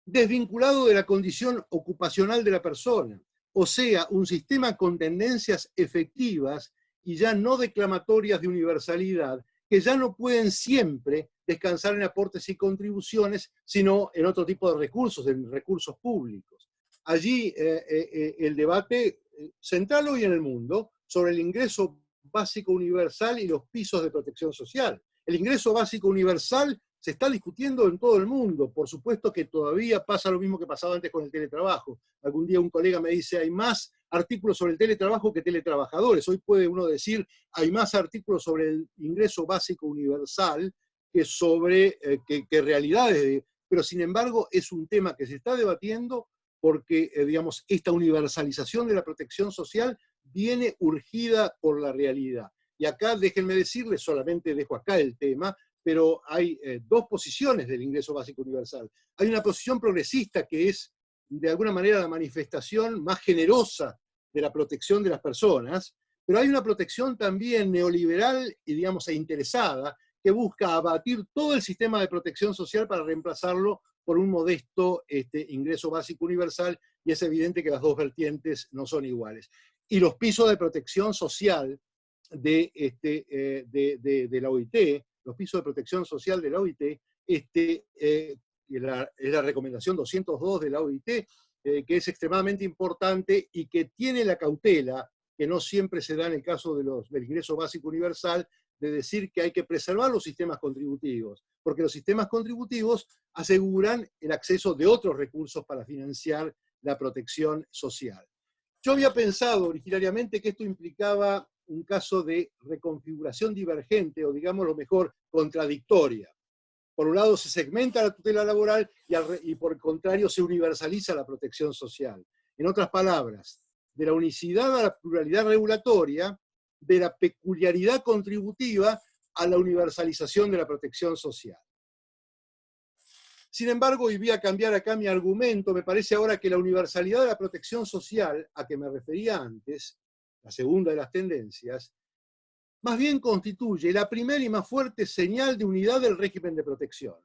desvinculado de la condición ocupacional de la persona, o sea, un sistema con tendencias efectivas y ya no declamatorias de universalidad, que ya no pueden siempre descansar en aportes y contribuciones, sino en otro tipo de recursos públicos. Allí el debate central hoy en el mundo sobre el ingreso básico universal y los pisos de protección social. El ingreso básico universal se está discutiendo en todo el mundo. Por supuesto que todavía pasa lo mismo que pasaba antes con el teletrabajo. Algún día un colega me dice, hay más artículos sobre el teletrabajo que teletrabajadores. Hoy puede uno decir, hay más artículos sobre el ingreso básico universal que sobre que realidades. Pero sin embargo es un tema que se está debatiendo porque, digamos, esta universalización de la protección social viene urgida por la realidad. Y acá, déjenme decirles, solamente dejo acá el tema, pero hay dos posiciones del ingreso básico universal. Hay una posición progresista que es, de alguna manera, la manifestación más generosa de la protección de las personas, pero hay una protección también neoliberal y, digamos, e interesada, que busca abatir todo el sistema de protección social para reemplazarlo por un modesto ingreso básico universal, y es evidente que las dos vertientes no son iguales. Y los pisos de protección social de la OIT, los pisos de protección social de la OIT, es la recomendación 202 de la OIT, que es extremadamente importante y que tiene la cautela, que no siempre se da en el caso del ingreso básico universal, de decir que hay que preservar los sistemas contributivos, porque los sistemas contributivos aseguran el acceso de otros recursos para financiar la protección social. Yo había pensado originariamente que esto implicaba un caso de reconfiguración divergente, o digamos lo mejor, contradictoria. Por un lado se segmenta la tutela laboral y por el contrario se universaliza la protección social. En otras palabras, de la unicidad a la pluralidad regulatoria, de la peculiaridad contributiva a la universalización de la protección social. Sin embargo, y voy a cambiar acá mi argumento, me parece ahora que la universalidad de la protección social, a que me refería antes, la segunda de las tendencias, más bien constituye la primera y más fuerte señal de unidad del régimen de protección.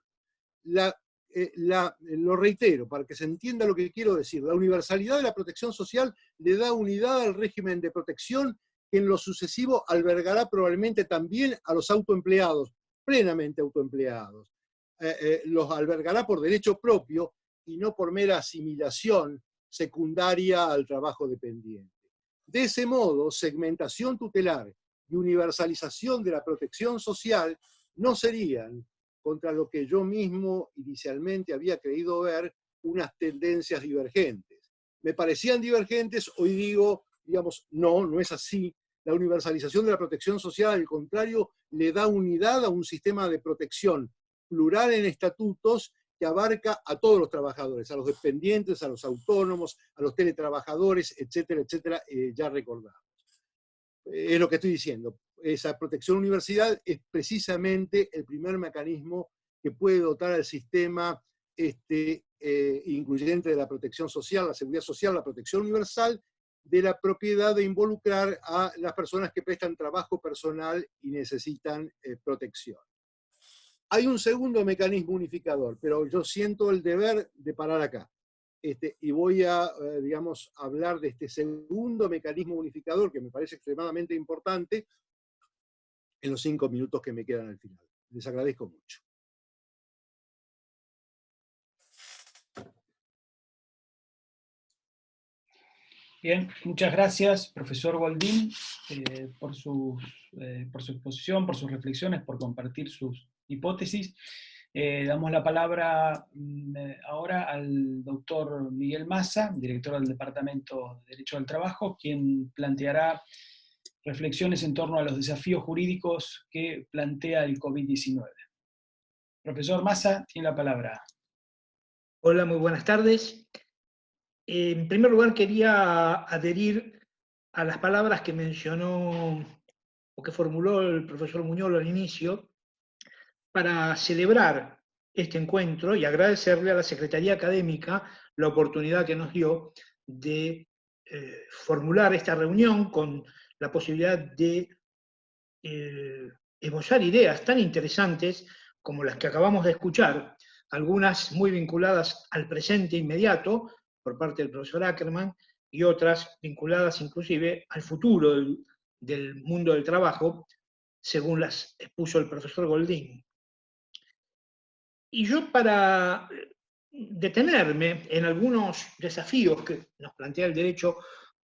Lo reitero, para que se entienda lo que quiero decir, la universalidad de la protección social le da unidad al régimen de protección, que en lo sucesivo albergará probablemente también a los autoempleados, plenamente autoempleados. Los albergará por derecho propio y no por mera asimilación secundaria al trabajo dependiente. De ese modo, segmentación tutelar y universalización de la protección social no serían, contra lo que yo mismo inicialmente había creído ver, unas tendencias divergentes. Me parecían divergentes, hoy digo, digamos, no es así. La universalización de la protección social, al contrario, le da unidad a un sistema de protección plural en estatutos que abarca a todos los trabajadores, a los dependientes, a los autónomos, a los teletrabajadores, etcétera, etcétera, ya recordamos. Es lo que estoy diciendo. Esa protección universal es precisamente el primer mecanismo que puede dotar al sistema incluyente de la protección social, la seguridad social, la protección universal, de la propiedad de involucrar a las personas que prestan trabajo personal y necesitan protección. Hay un segundo mecanismo unificador, pero yo siento el deber de parar acá. Y voy a, digamos, hablar de este segundo mecanismo unificador que me parece extremadamente importante en los 5 minutos que me quedan al final. Les agradezco mucho. Bien, muchas gracias, profesor Goldín, por su exposición, por sus reflexiones, por compartir sus hipótesis. Damos la palabra ahora al doctor Miguel Massa, director del Departamento de Derecho del Trabajo, quien planteará reflexiones en torno a los desafíos jurídicos que plantea el COVID-19. Profesor Massa, tiene la palabra. Hola, muy buenas tardes. En primer lugar, quería adherir a las palabras que mencionó o que formuló el profesor Muñolo al inicio para celebrar este encuentro y agradecerle a la Secretaría Académica la oportunidad que nos dio de formular esta reunión con la posibilidad de esbozar ideas tan interesantes como las que acabamos de escuchar, algunas muy vinculadas al presente inmediato por parte del profesor Ackerman y otras vinculadas inclusive al futuro del mundo del trabajo, según las expuso el profesor Goldín. Y yo, para detenerme en algunos desafíos que nos plantea el derecho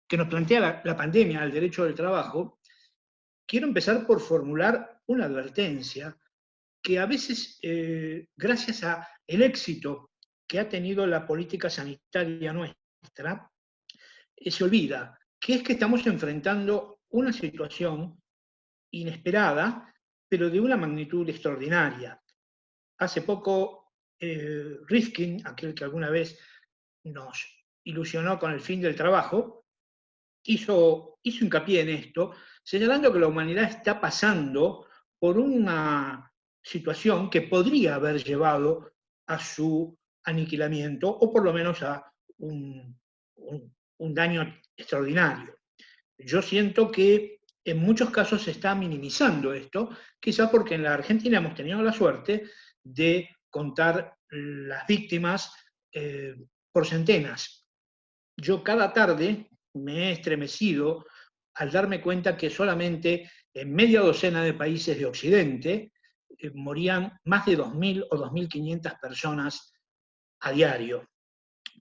que nos plantea la pandemia al derecho del trabajo, quiero empezar por formular una advertencia que a veces, gracias al éxito que ha tenido la política sanitaria nuestra, se olvida, que es que estamos enfrentando una situación inesperada, pero de una magnitud extraordinaria. Hace poco, Rifkin, aquel que alguna vez nos ilusionó con el fin del trabajo, hizo hincapié en esto, señalando que la humanidad está pasando por una situación que podría haber llevado a su aniquilamiento, o por lo menos a un daño extraordinario. Yo siento que en muchos casos se está minimizando esto, quizá porque en la Argentina hemos tenido la suerte de contar las víctimas por centenas. Yo cada tarde me he estremecido al darme cuenta que solamente en media docena de países de Occidente morían más de 2.000 o 2.500 personas a diario.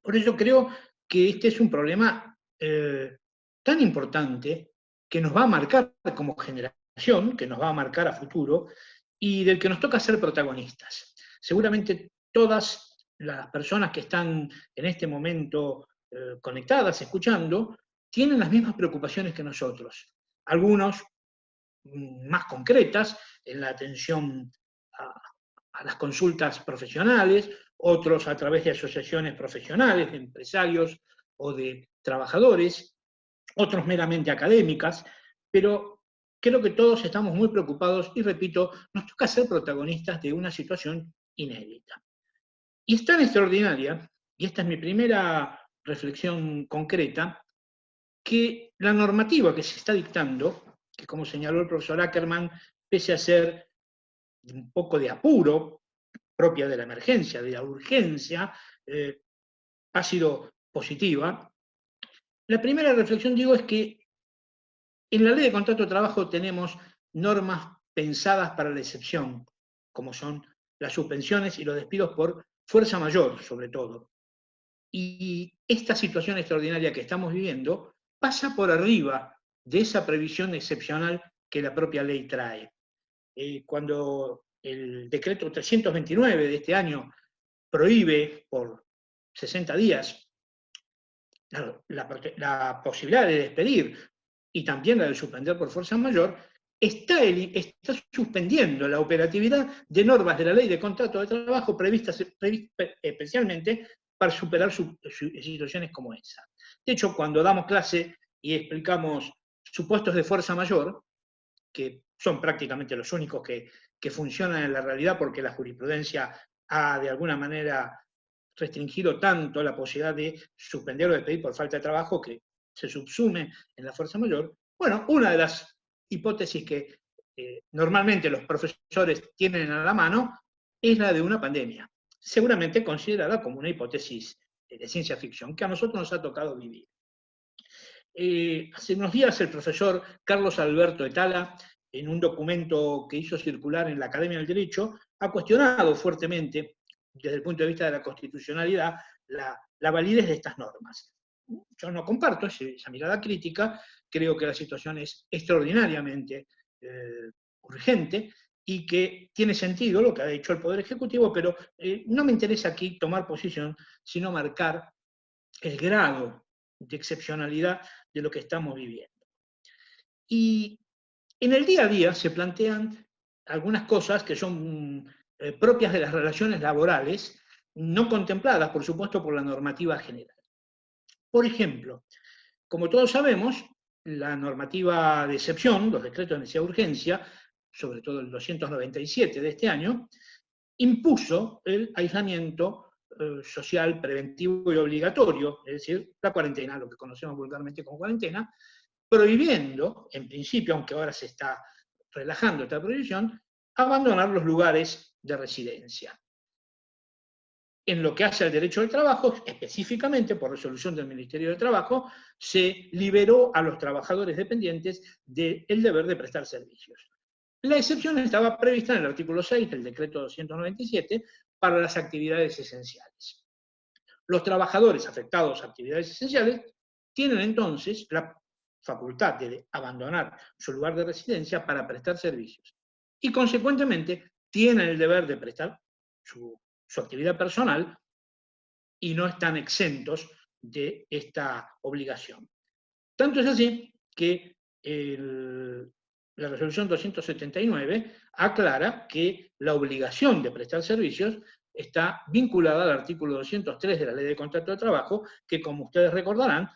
Por eso creo que este es un problema tan importante que nos va a marcar como generación, que nos va a marcar a futuro, y del que nos toca ser protagonistas. Seguramente todas las personas que están en este momento conectadas, escuchando, tienen las mismas preocupaciones que nosotros. Algunos más concretas, en la atención a las consultas profesionales, otros a través de asociaciones profesionales, de empresarios o de trabajadores, otros meramente académicas, pero creo que todos estamos muy preocupados y, repito, nos toca ser protagonistas de una situación inédita. Y es tan extraordinaria, y esta es mi primera reflexión concreta, que la normativa que se está dictando, que como señaló el profesor Ackerman, pese a ser un poco de apuro, propia de la emergencia, de la urgencia, ha sido positiva. La primera reflexión, digo, es que en la ley de contrato de trabajo tenemos normas pensadas para la excepción, como son las suspensiones y los despidos por fuerza mayor, sobre todo. Y esta situación extraordinaria que estamos viviendo pasa por arriba de esa previsión excepcional que la propia ley trae. Cuando el decreto 329 de este año prohíbe por 60 días la posibilidad de despedir y también la de suspender por fuerza mayor, está suspendiendo la operatividad de normas de la ley de contrato de trabajo previstas especialmente para superar situaciones como esa. De hecho, cuando damos clase y explicamos supuestos de fuerza mayor, que son prácticamente los únicos que funcionan en la realidad porque la jurisprudencia ha de alguna manera restringido tanto la posibilidad de suspender o despedir por falta de trabajo que se subsume en la fuerza mayor. Bueno, una de las hipótesis que normalmente los profesores tienen a la mano es la de una pandemia, seguramente considerada como una hipótesis de ciencia ficción que a nosotros nos ha tocado vivir. Hace unos días el profesor Carlos Alberto Etala, en un documento que hizo circular en la Academia del Derecho, ha cuestionado fuertemente, desde el punto de vista de la constitucionalidad, la validez de estas normas. Yo no comparto esa mirada crítica, creo que la situación es extraordinariamente urgente y que tiene sentido lo que ha dicho el Poder Ejecutivo, pero no me interesa aquí tomar posición, sino marcar el grado de excepcionalidad de lo que estamos viviendo. Y en el día a día se plantean algunas cosas que son propias de las relaciones laborales, no contempladas, por supuesto, por la normativa general. Por ejemplo, como todos sabemos, la normativa de excepción, los decretos de necesidad de urgencia, sobre todo el 297 de este año, impuso el aislamiento social preventivo y obligatorio, es decir, la cuarentena, lo que conocemos vulgarmente como cuarentena, prohibiendo, en principio, aunque ahora se está relajando esta prohibición, abandonar los lugares de residencia. En lo que hace al derecho del trabajo, específicamente por resolución del Ministerio de Trabajo, se liberó a los trabajadores dependientes del deber de prestar servicios. La excepción estaba prevista en el artículo 6 del decreto 297 para las actividades esenciales. Los trabajadores afectados a actividades esenciales tienen entonces la facultad de abandonar su lugar de residencia para prestar servicios. Y consecuentemente tienen el deber de prestar su actividad personal y no están exentos de esta obligación. Tanto es así que la resolución 279 aclara que la obligación de prestar servicios está vinculada al artículo 203 de la Ley de Contrato de Trabajo, que, como ustedes recordarán,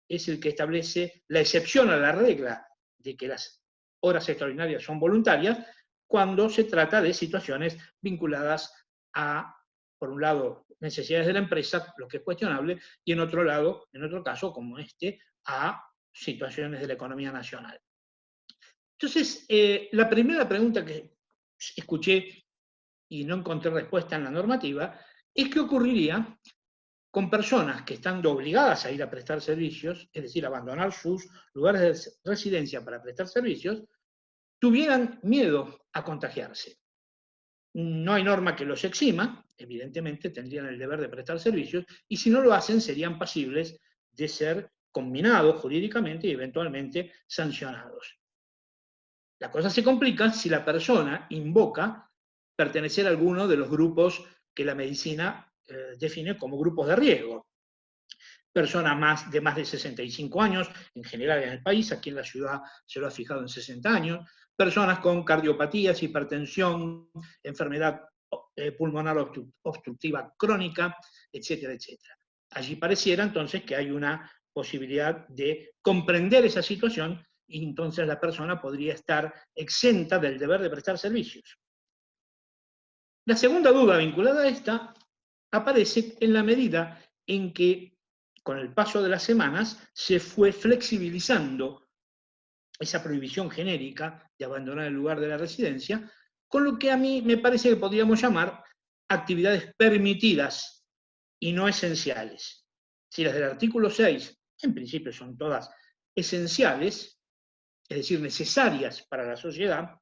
es el que establece la excepción a la regla de que las horas extraordinarias son voluntarias cuando se trata de situaciones vinculadas a, por un lado, necesidades de la empresa, lo que es cuestionable, y en otro lado, en otro caso, como a situaciones de la economía nacional. Entonces, la primera pregunta que escuché y no encontré respuesta en la normativa es qué ocurriría con personas que, estando obligadas a ir a prestar servicios, es decir, abandonar sus lugares de residencia para prestar servicios, tuvieran miedo a contagiarse. No hay norma que los exima, evidentemente tendrían el deber de prestar servicios, y si no lo hacen serían pasibles de ser conminados jurídicamente y eventualmente sancionados. La cosa se complica si la persona invoca pertenecer a alguno de los grupos que la medicina define como grupos de riesgo. Personas de más de 65 años, en general en el país, aquí en la ciudad se lo ha fijado en 60 años, personas con cardiopatías, hipertensión, enfermedad pulmonar obstructiva crónica, etcétera, etcétera. Allí pareciera entonces que hay una posibilidad de comprender esa situación y entonces la persona podría estar exenta del deber de prestar servicios. La segunda duda vinculada a esta aparece en la medida en que, con el paso de las semanas, se fue flexibilizando esa prohibición genérica de abandonar el lugar de la residencia, con lo que a mí me parece que podríamos llamar actividades permitidas y no esenciales. Si las del artículo 6, en principio son todas esenciales, es decir, necesarias para la sociedad,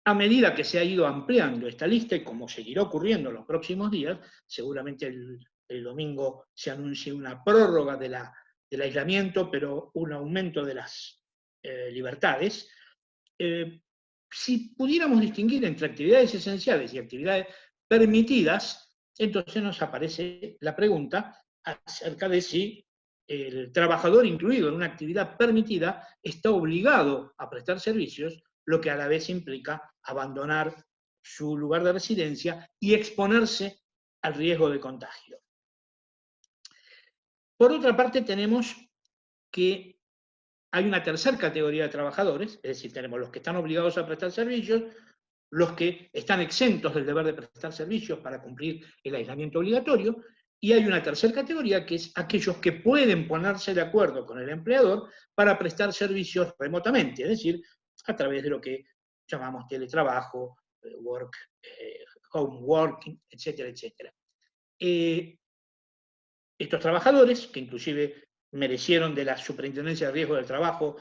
a medida que se ha ido ampliando esta lista, y como seguirá ocurriendo en los próximos días, seguramente el domingo se anuncie una prórroga del aislamiento, pero un aumento de las libertades, si pudiéramos distinguir entre actividades esenciales y actividades permitidas, entonces nos aparece la pregunta acerca de si el trabajador incluido en una actividad permitida está obligado a prestar servicios, lo que a la vez implica abandonar su lugar de residencia y exponerse al riesgo de contagio. Por otra parte, tenemos que hay una tercera categoría de trabajadores, es decir, tenemos los que están obligados a prestar servicios, los que están exentos del deber de prestar servicios para cumplir el aislamiento obligatorio, y hay una tercera categoría que es aquellos que pueden ponerse de acuerdo con el empleador para prestar servicios remotamente, es decir, a través de lo que llamamos teletrabajo, home working, etcétera, etcétera. Estos trabajadores, que inclusive merecieron de la Superintendencia de Riesgo del Trabajo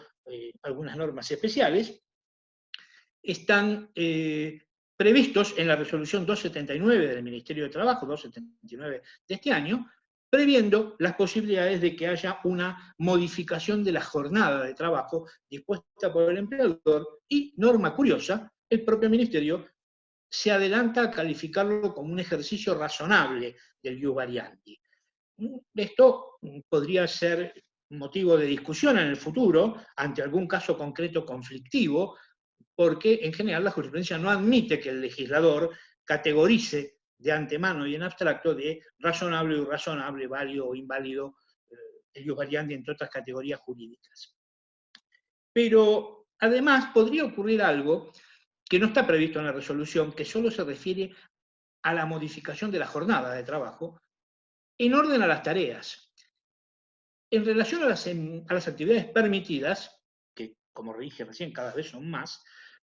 algunas normas especiales, están previstos en la resolución 279 del Ministerio de Trabajo, 279 de este año, previendo las posibilidades de que haya una modificación de la jornada de trabajo dispuesta por el empleador y, norma curiosa, el propio Ministerio se adelanta a calificarlo como un ejercicio razonable del ius variandi. Esto podría ser motivo de discusión en el futuro ante algún caso concreto conflictivo, porque en general la jurisprudencia no admite que el legislador categorice de antemano y en abstracto de razonable o irrazonable, válido o inválido, el ius variandi, entre otras categorías jurídicas. Pero además podría ocurrir algo que no está previsto en la resolución, que solo se refiere a la modificación de la jornada de trabajo en orden a las tareas. En relación a las actividades permitidas, que como dije recién cada vez son más,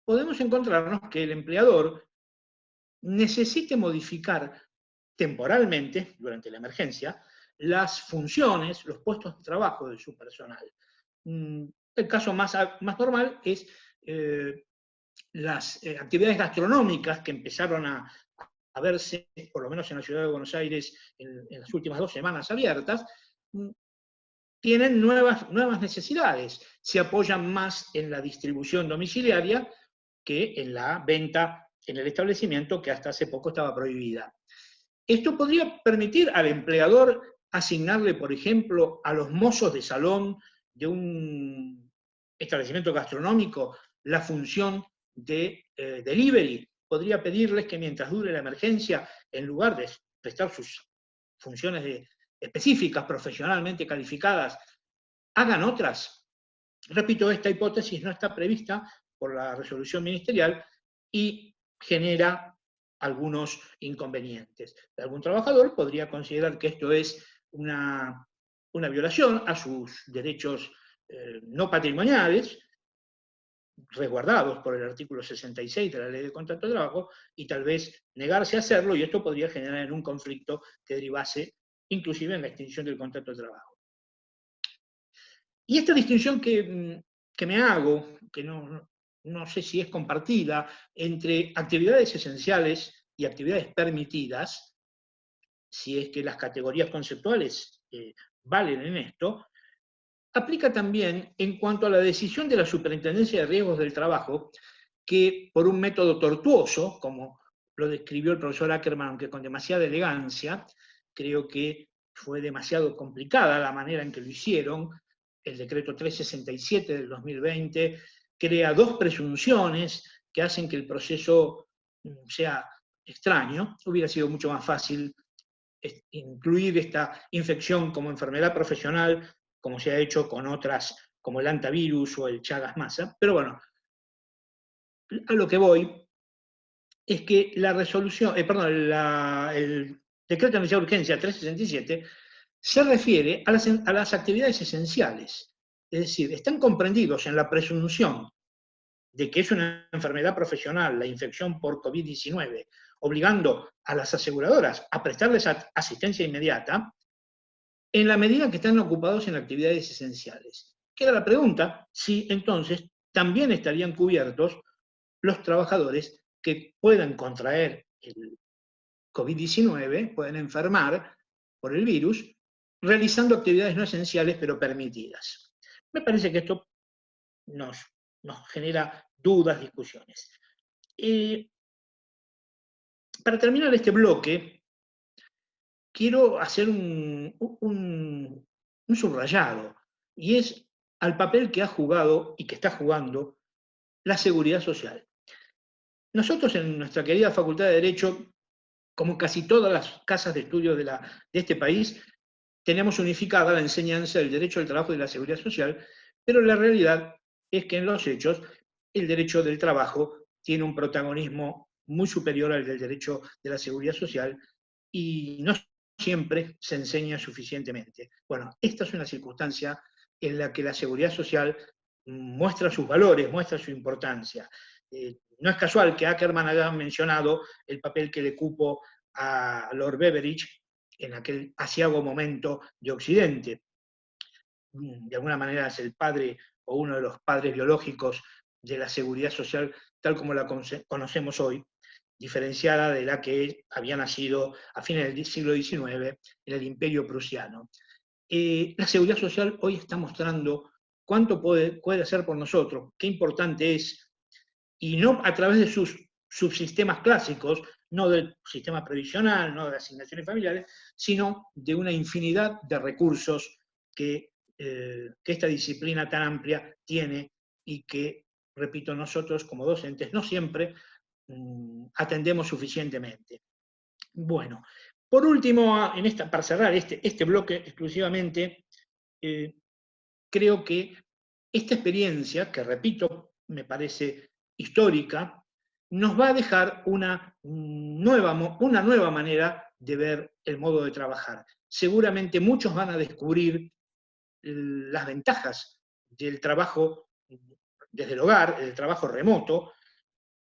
podemos encontrarnos que el empleador necesite modificar temporalmente, durante la emergencia, las funciones, los puestos de trabajo de su personal. El caso más normal es las actividades gastronómicas que empezaron a verse, por lo menos en la ciudad de Buenos Aires, en las últimas 2 semanas abiertas, tienen nuevas necesidades, se apoyan más en la distribución domiciliaria que en la venta en el establecimiento, que hasta hace poco estaba prohibida. Esto podría permitir al empleador asignarle, por ejemplo, a los mozos de salón de un establecimiento gastronómico la función de delivery. Podría pedirles que mientras dure la emergencia, en lugar de prestar sus funciones específicas, profesionalmente calificadas, hagan otras. Repito, esta hipótesis no está prevista por la resolución ministerial y genera algunos inconvenientes. Algún trabajador podría considerar que esto es una violación a sus derechos no patrimoniales, resguardados por el artículo 66 de la Ley de Contrato de Trabajo, y tal vez negarse a hacerlo, y esto podría generar en un conflicto que derivase inclusive en la extinción del contrato de trabajo. Y esta distinción que me hago, que no sé si es compartida, entre actividades esenciales y actividades permitidas, si es que las categorías conceptuales valen en esto, aplica también en cuanto a la decisión de la Superintendencia de Riesgos del Trabajo, que por un método tortuoso, como lo describió el profesor Ackerman, aunque con demasiada elegancia, creo que fue demasiado complicada la manera en que lo hicieron. El decreto 367 del 2020 crea dos presunciones que hacen que el proceso sea extraño. Hubiera sido mucho más fácil incluir esta infección como enfermedad profesional, como se ha hecho con otras, como el hantavirus o el Chagas-Massa. Pero bueno, a lo que voy es que la resolución, el decreto de necesidad de urgencia 367 se refiere a las actividades esenciales. Es decir, están comprendidos en la presunción de que es una enfermedad profesional, la infección por COVID-19, obligando a las aseguradoras a prestarles asistencia inmediata, en la medida que están ocupados en actividades esenciales. Queda la pregunta si entonces también estarían cubiertos los trabajadores que puedan contraer el COVID-19, pueden enfermar por el virus, realizando actividades no esenciales pero permitidas. Me parece que esto nos genera dudas, discusiones. Para terminar este bloque, quiero hacer un subrayado, y es al papel que ha jugado y que está jugando la seguridad social. Nosotros en nuestra querida Facultad de Derecho, como casi todas las casas de estudio de este país, tenemos unificada la enseñanza del derecho al trabajo y de la seguridad social, pero la realidad es que en los hechos el derecho del trabajo tiene un protagonismo muy superior al del derecho de la seguridad social y no siempre se enseña suficientemente. Bueno, esta es una circunstancia en la que la seguridad social muestra sus valores, muestra su importancia. No es casual que Ackerman haya mencionado el papel que le cupo a Lord Beveridge en aquel aciago momento de Occidente. De alguna manera es el padre o uno de los padres biológicos de la seguridad social tal como la conocemos hoy, diferenciada de la que había nacido a fines del siglo XIX en el Imperio Prusiano. La seguridad social hoy está mostrando cuánto puede hacer por nosotros, qué importante es, y no a través de sus subsistemas clásicos, no del sistema previsional, no de asignaciones familiares, sino de una infinidad de recursos que esta disciplina tan amplia tiene y que, repito, nosotros como docentes no siempre atendemos suficientemente. Bueno, por último, para cerrar este bloque exclusivamente, creo que esta experiencia, que repito, me parece histórica, nos va a dejar una nueva manera de ver el modo de trabajar. Seguramente muchos van a descubrir las ventajas del trabajo desde el hogar, el trabajo remoto,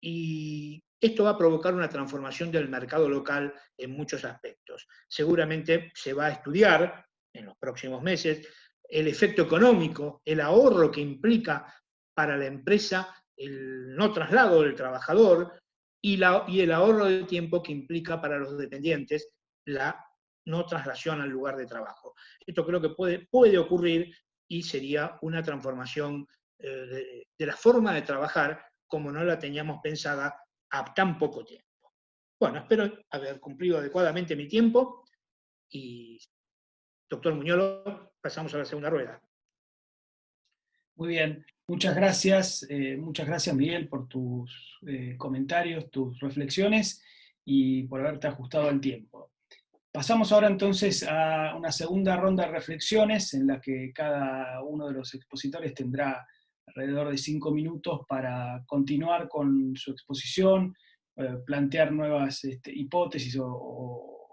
y esto va a provocar una transformación del mercado local en muchos aspectos. Seguramente se va a estudiar en los próximos meses el efecto económico, el ahorro que implica para la empresa el no traslado del trabajador y el ahorro de tiempo que implica para los dependientes la no traslación al lugar de trabajo. Esto creo que puede ocurrir y sería una transformación de la forma de trabajar como no la teníamos pensada a tan poco tiempo. Bueno, espero haber cumplido adecuadamente mi tiempo y, doctor Muñolo, pasamos a la segunda rueda. Muy bien, muchas gracias Miguel por tus comentarios, tus reflexiones y por haberte ajustado al tiempo. Pasamos ahora entonces a una segunda ronda de reflexiones en la que cada uno de los expositores tendrá alrededor de 5 minutos para continuar con su exposición, plantear nuevas hipótesis o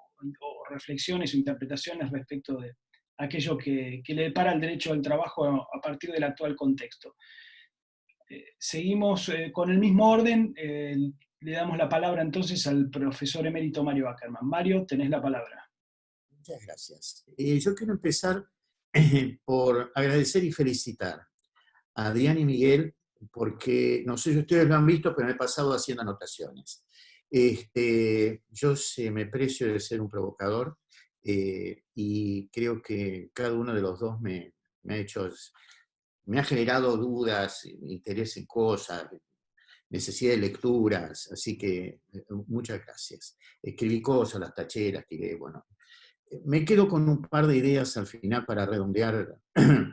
reflexiones o interpretaciones respecto de aquello que le depara el derecho al trabajo a partir del actual contexto. Seguimos con el mismo orden. Le damos la palabra entonces al profesor emérito Mario Ackerman. Mario, tenés la palabra. Muchas gracias. Yo quiero empezar por agradecer y felicitar a Adrián y Miguel, porque no sé si ustedes lo han visto, pero me he pasado haciendo anotaciones. Yo me precio de ser un provocador y creo que cada uno de los dos me ha generado dudas, interés en cosas, necesidad de lecturas, así que muchas gracias. Escribí cosas, las taché, las tiré, bueno. Me quedo con un par de ideas al final para redondear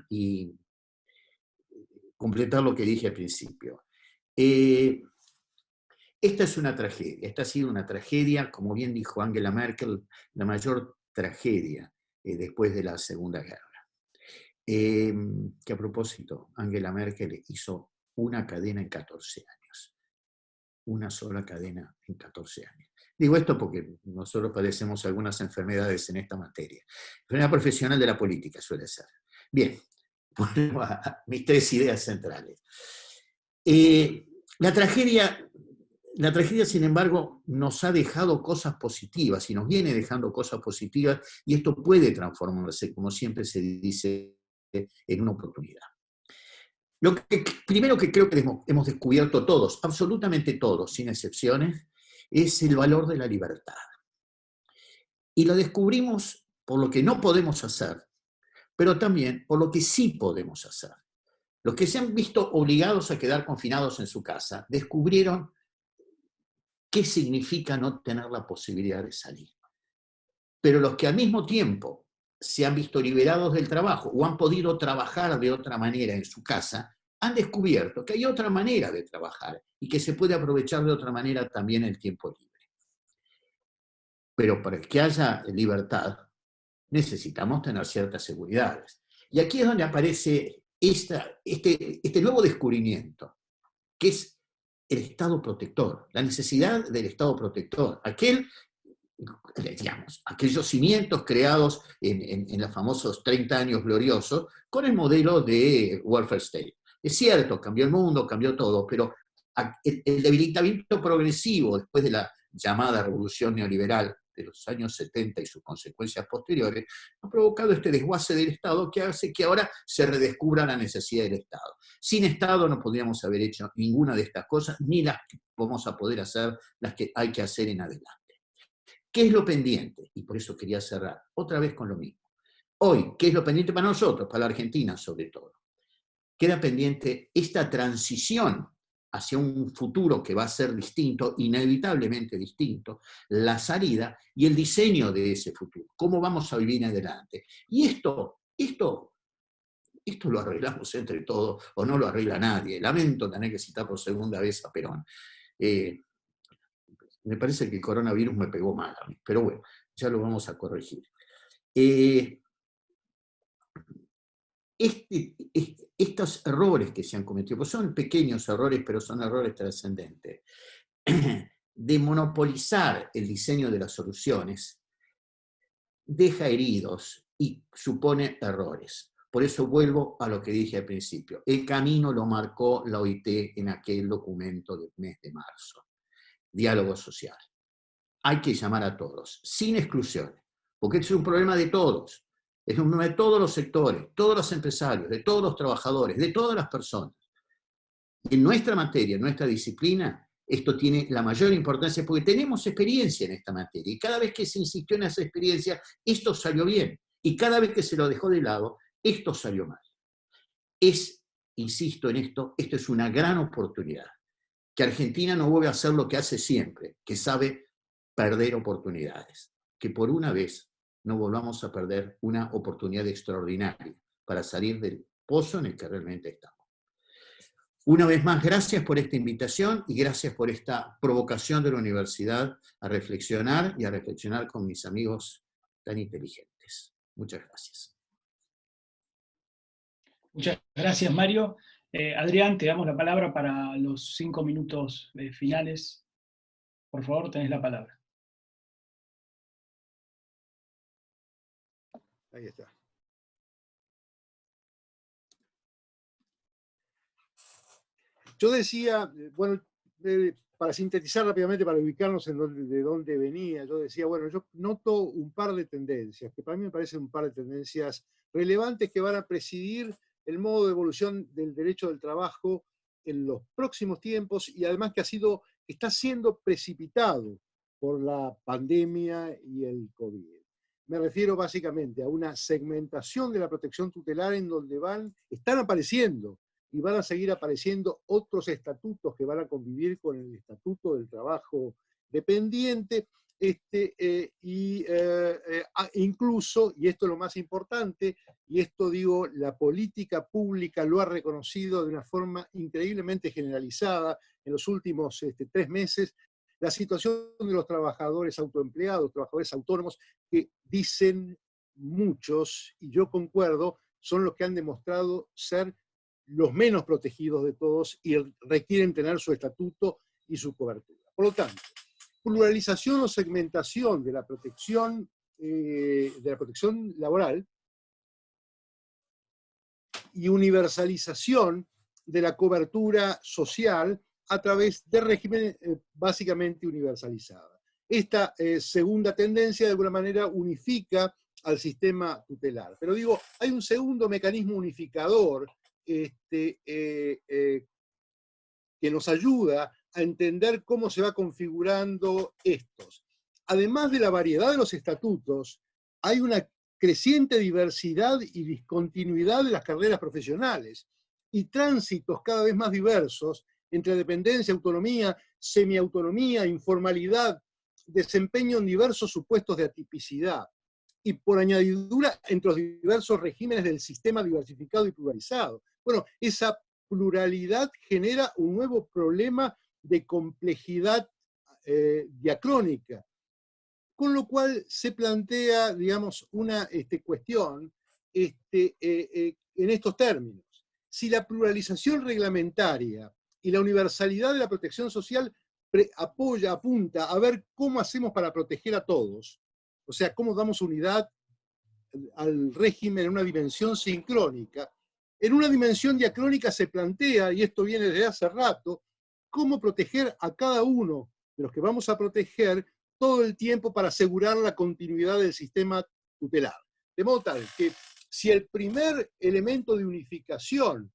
y completar lo que dije al principio. Esta es una tragedia, esta ha sido una tragedia, como bien dijo Angela Merkel, la mayor tragedia después de la Segunda Guerra. Que a propósito, Angela Merkel hizo una cadena en 14 años. Una sola cadena en 14 años. Digo esto porque nosotros padecemos algunas enfermedades en esta materia. Enfermedad profesional de la política suele ser. Bien, bueno, a mis 3 ideas centrales. La tragedia, sin embargo, nos ha dejado cosas positivas y nos viene dejando cosas positivas y esto puede transformarse, como siempre se dice, en una oportunidad. Primero que creo que hemos descubierto todos, absolutamente todos, sin excepciones, es el valor de la libertad. Y lo descubrimos por lo que no podemos hacer, pero también por lo que sí podemos hacer. Los que se han visto obligados a quedar confinados en su casa descubrieron qué significa no tener la posibilidad de salir. Pero los que al mismo tiempo se han visto liberados del trabajo o han podido trabajar de otra manera en su casa, han descubierto que hay otra manera de trabajar y que se puede aprovechar de otra manera también el tiempo libre. Pero para que haya libertad, necesitamos tener ciertas seguridades. Y aquí es donde aparece este nuevo descubrimiento, que es el Estado protector, la necesidad del Estado protector, aquellos cimientos creados en los famosos 30 años gloriosos con el modelo de welfare state. Es cierto, cambió el mundo, cambió todo, pero el debilitamiento progresivo después de la llamada revolución neoliberal de los años 70 y sus consecuencias posteriores, ha provocado este desguace del Estado que hace que ahora se redescubra la necesidad del Estado. Sin Estado no podríamos haber hecho ninguna de estas cosas, ni las que vamos a poder hacer, las que hay que hacer en adelante. ¿Qué es lo pendiente? Y por eso quería cerrar otra vez con lo mismo. Hoy, ¿qué es lo pendiente para nosotros, para la Argentina sobre todo? Queda pendiente esta transición hacia un futuro que va a ser distinto, inevitablemente distinto, la salida y el diseño de ese futuro. ¿Cómo vamos a vivir adelante? Y esto lo arreglamos entre todos o no lo arregla nadie. Lamento tener que citar por segunda vez a Perón. Me parece que el coronavirus me pegó mal a mí, pero bueno, ya lo vamos a corregir. Estos errores que se han cometido, pues son pequeños errores, pero son errores trascendentes, de monopolizar el diseño de las soluciones, deja heridos y supone errores. Por eso vuelvo a lo que dije al principio. El camino lo marcó la OIT en aquel documento del mes de marzo. Diálogo social. Hay que llamar a todos, sin exclusiones, porque este es un problema de todos. Es un problema de todos los sectores, todos los empresarios, de todos los trabajadores, de todas las personas. Y en nuestra materia, en nuestra disciplina, Esto tiene la mayor importancia porque tenemos experiencia en esta materia y cada vez que se insistió en esa experiencia, esto salió bien. Y cada vez que se lo dejó de lado, esto salió mal. Insisto en esto es una gran oportunidad. Que Argentina no vuelva a hacer lo que hace siempre, que sabe perder oportunidades. Que por una vez no volvamos a perder una oportunidad extraordinaria para salir del pozo en el que realmente estamos. Una vez más, gracias por esta invitación y gracias por esta provocación de la universidad a reflexionar y a reflexionar con mis amigos tan inteligentes. Muchas gracias. Muchas gracias, Mario. Adrián, te damos la palabra para los 5 minutos finales. Por favor, tenés la palabra. Ahí está. Yo decía, bueno, para sintetizar rápidamente, para ubicarnos de dónde venía, yo decía, bueno, yo noto un par de tendencias, que para mí me parecen un par de tendencias relevantes que van a presidir el modo de evolución del derecho del trabajo en los próximos tiempos y además que está siendo precipitado por la pandemia y el COVID. Me refiero básicamente a una segmentación de la protección tutelar en donde están apareciendo y van a seguir apareciendo otros estatutos que van a convivir con el estatuto del trabajo dependiente, incluso, y esto es lo más importante, y esto digo, la política pública lo ha reconocido de una forma increíblemente generalizada en los últimos 3 meses, la situación de los trabajadores autoempleados, trabajadores autónomos, que dicen muchos, y yo concuerdo, son los que han demostrado ser los menos protegidos de todos y requieren tener su estatuto y su cobertura. Por lo tanto, pluralización o segmentación de la protección laboral y universalización de la cobertura social a través de régimen básicamente universalizada. Esta segunda tendencia de alguna manera unifica al sistema tutelar. Pero digo, hay un segundo mecanismo unificador que nos ayuda a entender cómo se va configurando estos. Además de la variedad de los estatutos, hay una creciente diversidad y discontinuidad de las carreras profesionales y tránsitos cada vez más diversos entre dependencia, autonomía, semiautonomía, informalidad, desempeño en diversos supuestos de atipicidad y por añadidura entre los diversos regímenes del sistema diversificado y pluralizado. Bueno, esa pluralidad genera un nuevo problema de complejidad diacrónica, con lo cual se plantea, digamos, una cuestión en estos términos. Si la pluralización reglamentaria y la universalidad de la protección social apunta a ver cómo hacemos para proteger a todos, o sea, cómo damos unidad al régimen en una dimensión sincrónica, en una dimensión diacrónica se plantea, y esto viene desde hace rato, cómo proteger a cada uno de los que vamos a proteger todo el tiempo para asegurar la continuidad del sistema tutelar. De modo tal que si el primer elemento de unificación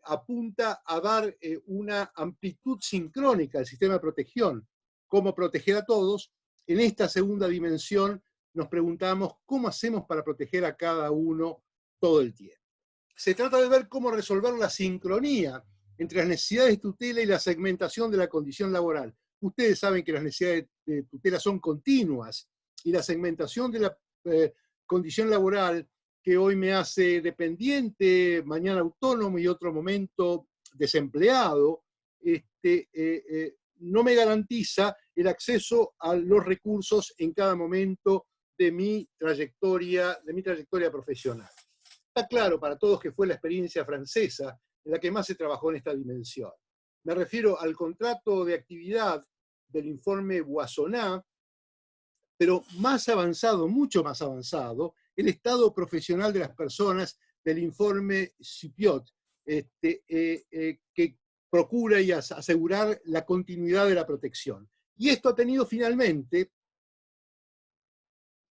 apunta a dar una amplitud sincrónica al sistema de protección, cómo proteger a todos, en esta segunda dimensión nos preguntamos cómo hacemos para proteger a cada uno todo el tiempo. Se trata de ver cómo resolver la sincronía entre las necesidades de tutela y la segmentación de la condición laboral. Ustedes saben que las necesidades de tutela son continuas y la segmentación de la condición laboral que hoy me hace dependiente, mañana autónomo y otro momento desempleado, no me garantiza el acceso a los recursos en cada momento de mi trayectoria profesional. Está claro para todos que fue la experiencia francesa en la que más se trabajó en esta dimensión. Me refiero al contrato de actividad del informe Boissonnas, pero más avanzado, mucho más avanzado, el estado profesional de las personas del informe Supiot, que procura y asegurar la continuidad de la protección. Y esto ha tenido finalmente,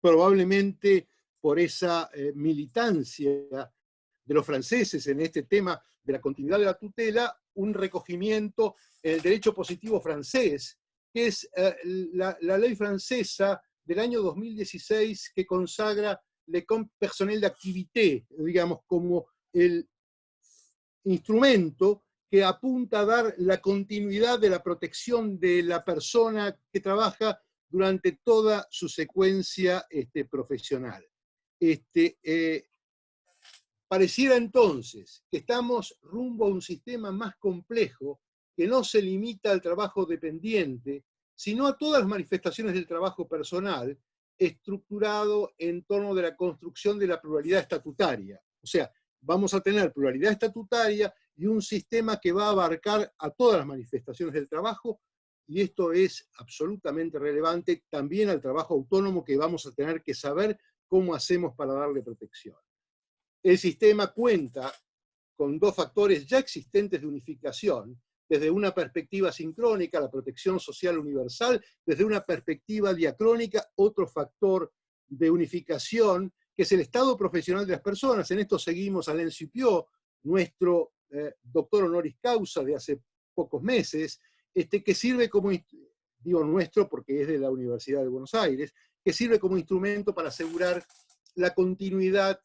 probablemente por esa militancia de los franceses en este tema de la continuidad de la tutela, un recogimiento en el derecho positivo francés, que es la ley francesa del año 2016 que consagra le compte personnel d'activité, digamos, como el instrumento que apunta a dar la continuidad de la protección de la persona que trabaja durante toda su secuencia profesional. Pareciera entonces que estamos rumbo a un sistema más complejo que no se limita al trabajo dependiente, sino a todas las manifestaciones del trabajo personal, estructurado en torno de la construcción de la pluralidad estatutaria. O sea, vamos a tener pluralidad estatutaria y un sistema que va a abarcar a todas las manifestaciones del trabajo, y esto es absolutamente relevante también al trabajo autónomo, que vamos a tener que saber cómo hacemos para darle protección. El sistema cuenta con dos factores ya existentes de unificación, desde una perspectiva sincrónica, la protección social universal, desde una perspectiva diacrónica, otro factor de unificación, que es el estado profesional de las personas. En esto seguimos a Alain Supiot, nuestro doctor honoris causa de hace pocos meses, que sirve como, digo nuestro porque es de la Universidad de Buenos Aires, que sirve como instrumento para asegurar la continuidad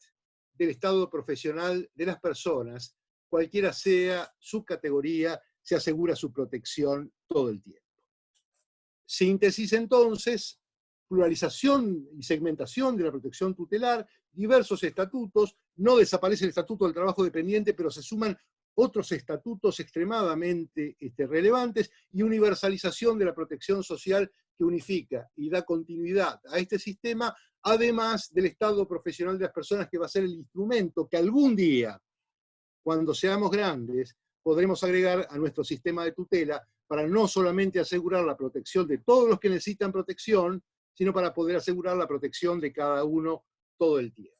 del estado profesional de las personas, cualquiera sea su categoría, se asegura su protección todo el tiempo. Síntesis entonces, pluralización y segmentación de la protección tutelar, diversos estatutos, no desaparece el estatuto del trabajo dependiente, pero se suman otros estatutos extremadamente relevantes, y universalización de la protección social que unifica y da continuidad a este sistema, además del estado profesional de las personas, que va a ser el instrumento que algún día, cuando seamos grandes, podremos agregar a nuestro sistema de tutela para no solamente asegurar la protección de todos los que necesitan protección, sino para poder asegurar la protección de cada uno todo el tiempo.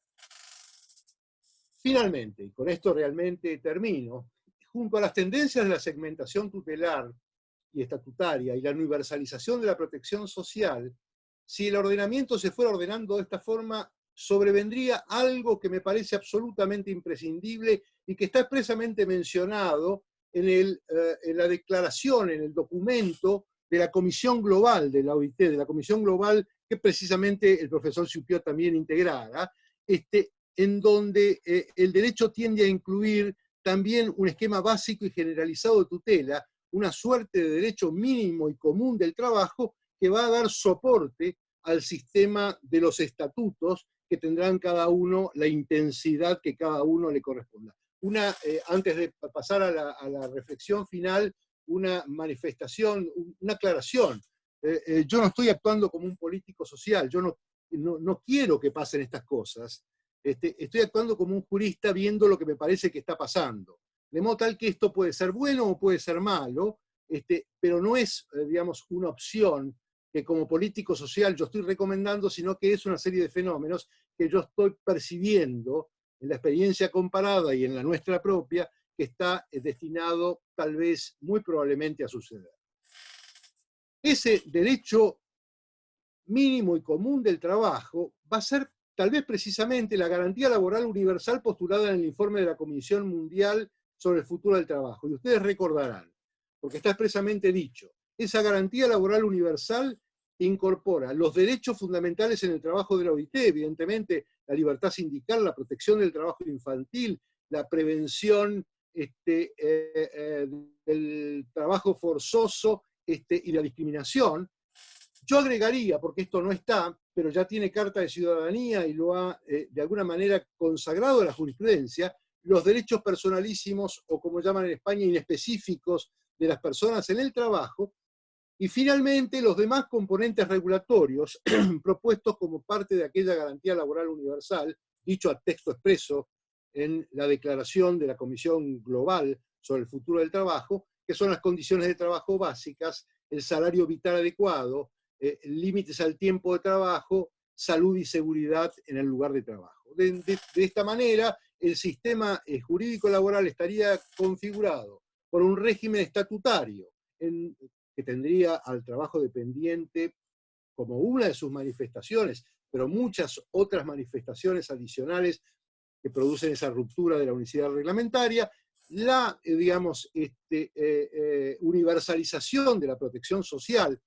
Finalmente, y con esto realmente termino, junto a las tendencias de la segmentación tutelar y estatutaria y la universalización de la protección social, si el ordenamiento se fuera ordenando de esta forma, sobrevendría algo que me parece absolutamente imprescindible y que está expresamente mencionado en la declaración, en el documento de la Comisión Global de la OIT, de la Comisión Global que precisamente el profesor Supiot también integrara, en donde el derecho tiende a incluir también un esquema básico y generalizado de tutela, una suerte de derecho mínimo y común del trabajo que va a dar soporte al sistema de los estatutos, que tendrán cada uno la intensidad que cada uno le corresponda. Antes de pasar a la reflexión final, una manifestación, una aclaración. Yo no estoy actuando como un político social, yo no quiero que pasen estas cosas. Estoy actuando como un jurista viendo lo que me parece que está pasando. De modo tal que esto puede ser bueno o puede ser malo, pero no es, digamos, una opción que como político social yo estoy recomendando, sino que es una serie de fenómenos que yo estoy percibiendo en la experiencia comparada y en la nuestra propia, que está destinado tal vez, muy probablemente, a suceder. Ese derecho mínimo y común del trabajo va a ser tal vez precisamente la garantía laboral universal postulada en el informe de la Comisión Mundial sobre el futuro del trabajo. Y ustedes recordarán, porque está expresamente dicho, esa garantía laboral universal incorpora los derechos fundamentales en el trabajo de la OIT, evidentemente la libertad sindical, la protección del trabajo infantil, la prevención del trabajo forzoso y la discriminación. Yo agregaría, porque esto no está, pero ya tiene carta de ciudadanía y lo ha de alguna manera consagrado en la jurisprudencia, los derechos personalísimos, o como llaman en España, inespecíficos de las personas en el trabajo, y finalmente los demás componentes regulatorios propuestos como parte de aquella garantía laboral universal, dicho a texto expreso en la declaración de la Comisión Global sobre el futuro del trabajo, que son las condiciones de trabajo básicas, el salario vital adecuado, límites al tiempo de trabajo, salud y seguridad en el lugar de trabajo. De esta manera, el sistema jurídico laboral estaría configurado por un régimen estatutario que tendría al trabajo dependiente como una de sus manifestaciones, pero muchas otras manifestaciones adicionales que producen esa ruptura de la unicidad reglamentaria, la, universalización de la protección social,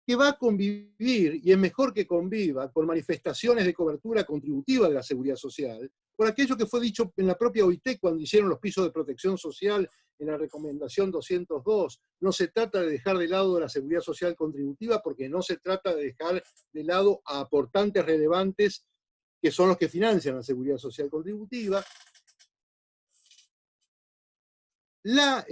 que va a convivir, y es mejor que conviva, con manifestaciones de cobertura contributiva de la seguridad social, por aquello que fue dicho en la propia OIT cuando hicieron los pisos de protección social en la recomendación 202. No se trata de dejar de lado la seguridad social contributiva, porque no se trata de dejar de lado a aportantes relevantes que son los que financian la seguridad social contributiva. La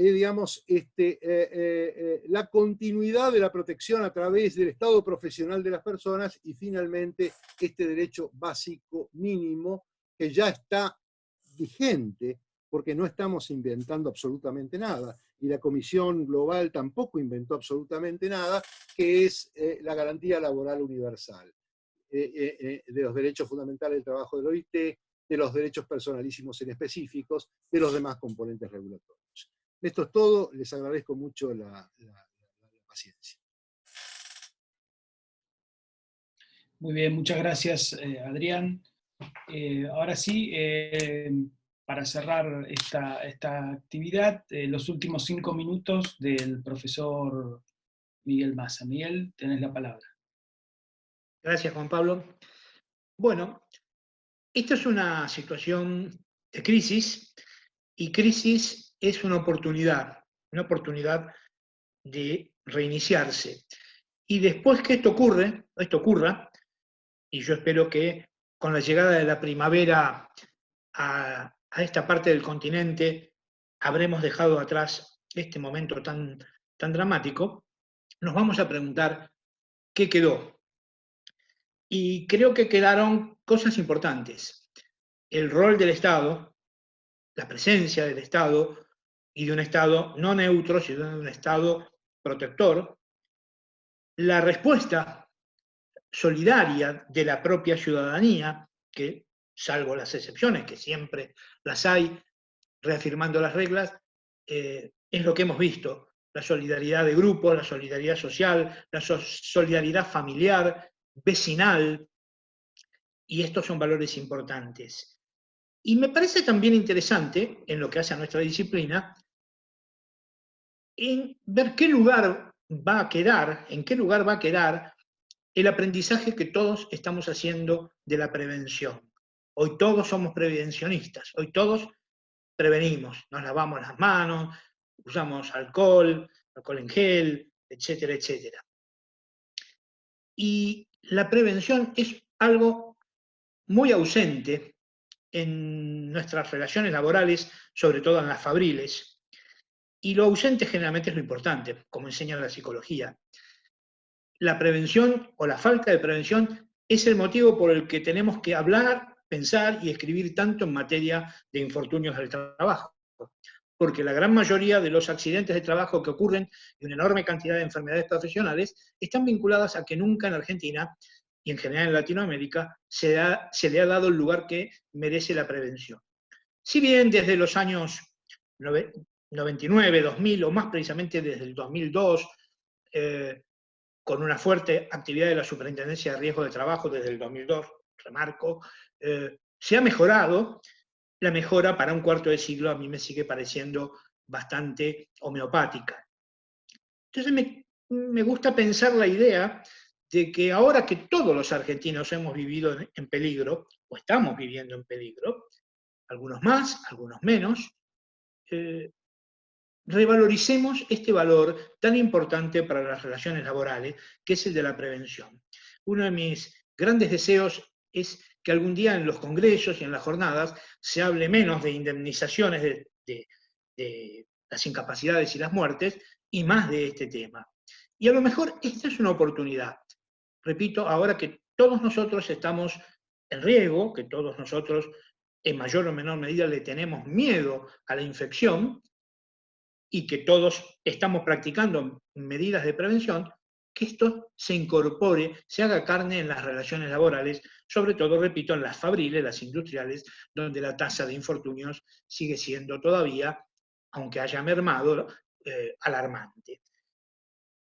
continuidad de la protección a través del estado profesional de las personas, y finalmente este derecho básico mínimo que ya está vigente, porque no estamos inventando absolutamente nada, y la Comisión Global tampoco inventó absolutamente nada, que es la garantía laboral universal de los derechos fundamentales del trabajo del OIT, de los derechos personalísimos en específicos, de los demás componentes regulatorios. Esto es todo, les agradezco mucho la paciencia. Muy bien, muchas gracias, Adrián. Ahora sí, para cerrar esta actividad, los últimos 5 minutos del profesor Miguel Massa. Miguel, tenés la palabra. Gracias, Juan Pablo. Bueno, esta es una situación de crisis, y crisis es una oportunidad de reiniciarse. Y después que esto ocurra, y yo espero que con la llegada de la primavera a esta parte del continente habremos dejado atrás este momento tan dramático, nos vamos a preguntar qué quedó. Y creo que quedaron cosas importantes. El rol del Estado, la presencia del Estado, y de un Estado no neutro, sino de un Estado protector, la respuesta solidaria de la propia ciudadanía, que, salvo las excepciones, que siempre las hay, reafirmando las reglas, es lo que hemos visto: la solidaridad de grupos, la solidaridad social, la solidaridad familiar, vecinal, y estos son valores importantes. Y me parece también interesante, en lo que hace a nuestra disciplina, en ver en qué lugar va a quedar el aprendizaje que todos estamos haciendo de la prevención. Hoy todos somos prevencionistas, hoy todos prevenimos, nos lavamos las manos, usamos alcohol en gel, etcétera, etcétera. Y la prevención es algo muy ausente en nuestras relaciones laborales, sobre todo en las fabriles. Y lo ausente generalmente es lo importante, como enseña la psicología. La prevención o la falta de prevención es el motivo por el que tenemos que hablar, pensar y escribir tanto en materia de infortunios del trabajo. Porque la gran mayoría de los accidentes de trabajo que ocurren, y una enorme cantidad de enfermedades profesionales, están vinculadas a que nunca en Argentina, y en general en Latinoamérica, se le ha dado el lugar que merece la prevención. Si bien desde los años 99, 2000, o más precisamente desde el 2002, con una fuerte actividad de la Superintendencia de Riesgo de Trabajo desde el 2002, remarco, se ha mejorado. La mejora para un cuarto de siglo a mí me sigue pareciendo bastante homeopática. Entonces me gusta pensar la idea de que ahora que todos los argentinos hemos vivido en peligro, o estamos viviendo en peligro, algunos más, algunos menos, revaloricemos este valor tan importante para las relaciones laborales, que es el de la prevención. Uno de mis grandes deseos es que algún día en los congresos y en las jornadas se hable menos de indemnizaciones de las incapacidades y las muertes, y más de este tema. Y a lo mejor esta es una oportunidad. Repito, ahora que todos nosotros estamos en riesgo, que todos nosotros en mayor o menor medida le tenemos miedo a la infección, y que todos estamos practicando medidas de prevención, que esto se incorpore, se haga carne en las relaciones laborales, sobre todo, repito, en las fabriles, las industriales, donde la tasa de infortunios sigue siendo todavía, aunque haya mermado, alarmante.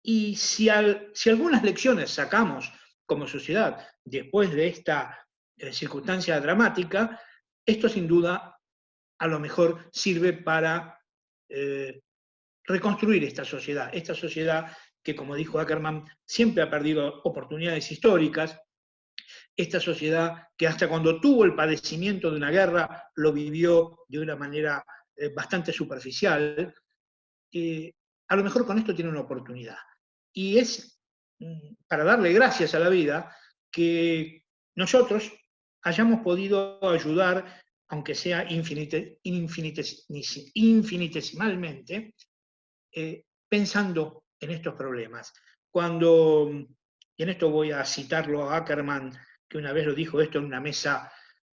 Y si algunas lecciones sacamos como sociedad después de esta circunstancia dramática, esto sin duda a lo mejor sirve para reconstruir esta sociedad que, como dijo Ackerman, siempre ha perdido oportunidades históricas, esta sociedad que hasta cuando tuvo el padecimiento de una guerra lo vivió de una manera bastante superficial. A lo mejor con esto tiene una oportunidad. Y es para darle gracias a la vida que nosotros hayamos podido ayudar, aunque sea infinitesimalmente, pensando en estos problemas. Cuando, y en esto voy a citarlo a Ackerman, que una vez lo dijo esto en una mesa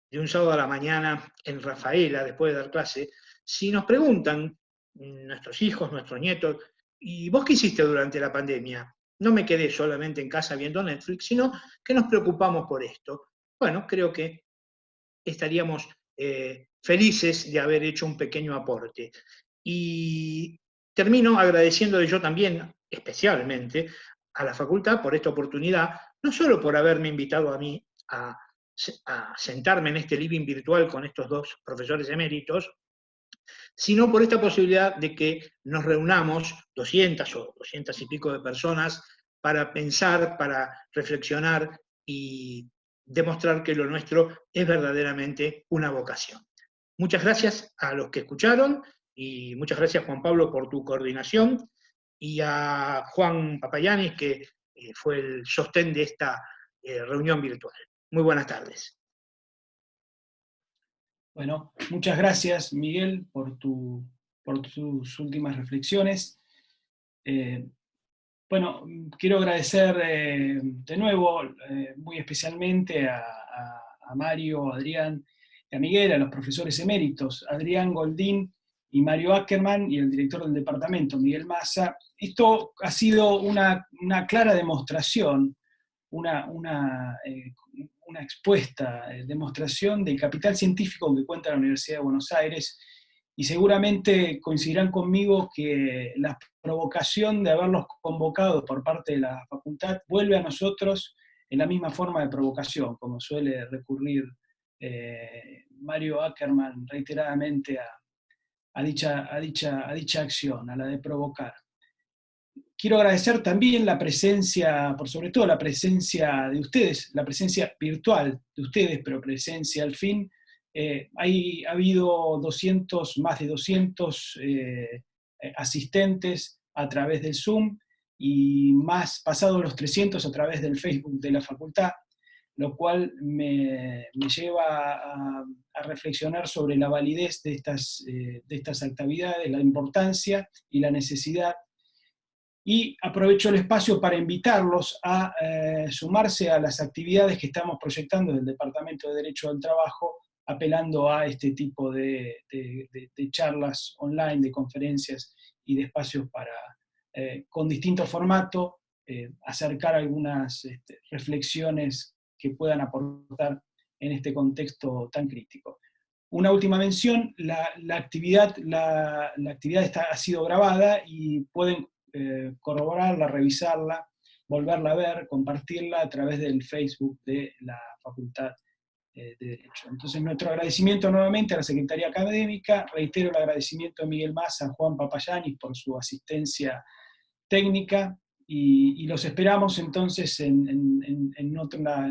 de un sábado a la mañana en Rafaela, después de dar clase, si nos preguntan nuestros hijos, nuestros nietos, ¿y vos qué hiciste durante la pandemia? No me quedé solamente en casa viendo Netflix, sino que nos preocupamos por esto. Bueno, creo que estaríamos felices de haber hecho un pequeño aporte. Y termino agradeciéndole yo también, especialmente, a la facultad por esta oportunidad, no solo por haberme invitado a mí a sentarme en este living virtual con estos dos profesores eméritos, sino por esta posibilidad de que nos reunamos 200 o 200 y pico de personas para pensar, para reflexionar y demostrar que lo nuestro es verdaderamente una vocación. Muchas gracias a los que escucharon y muchas gracias, Juan Pablo, por tu coordinación, y a Juan Papayanis, que fue el sostén de esta reunión virtual. Muy buenas tardes. Bueno, muchas gracias, Miguel, por tus últimas reflexiones. Bueno, quiero agradecer de nuevo, muy especialmente a Mario, a Adrián y a Miguel, a los profesores eméritos, Adrián Goldín y Mario Ackerman, y el director del departamento, Miguel Massa. Esto ha sido una clara demostración, una expuesta demostración del capital científico que cuenta la Universidad de Buenos Aires, y seguramente coincidirán conmigo que la provocación de haberlos convocado por parte de la facultad vuelve a nosotros en la misma forma de provocación, como suele recurrir Mario Ackerman reiteradamente a dicha acción, a la de provocar. Quiero agradecer también la presencia, por sobre todo la presencia de ustedes, la presencia virtual de ustedes, pero presencia al fin. Ha habido más de 200 asistentes a través del Zoom, y más pasados los 300 a través del Facebook de la facultad, lo cual me lleva a reflexionar sobre la validez de estas actividades, la importancia y la necesidad. Y aprovecho el espacio para invitarlos a sumarse a las actividades que estamos proyectando desde el Departamento de Derecho del Trabajo, apelando a este tipo de charlas online, de conferencias y de espacios para, con distinto formato, acercar algunas reflexiones que puedan aportar en este contexto tan crítico. Una última mención: la actividad ha sido grabada y pueden corroborarla, revisarla, volverla a ver, compartirla a través del Facebook de la Facultad de Derecho. Entonces, nuestro agradecimiento nuevamente a la Secretaría Académica. Reitero el agradecimiento a Miguel Massa, a Juan Papayanis por su asistencia técnica, y los esperamos entonces en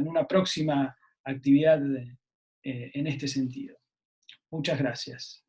una próxima actividad en este sentido. Muchas gracias.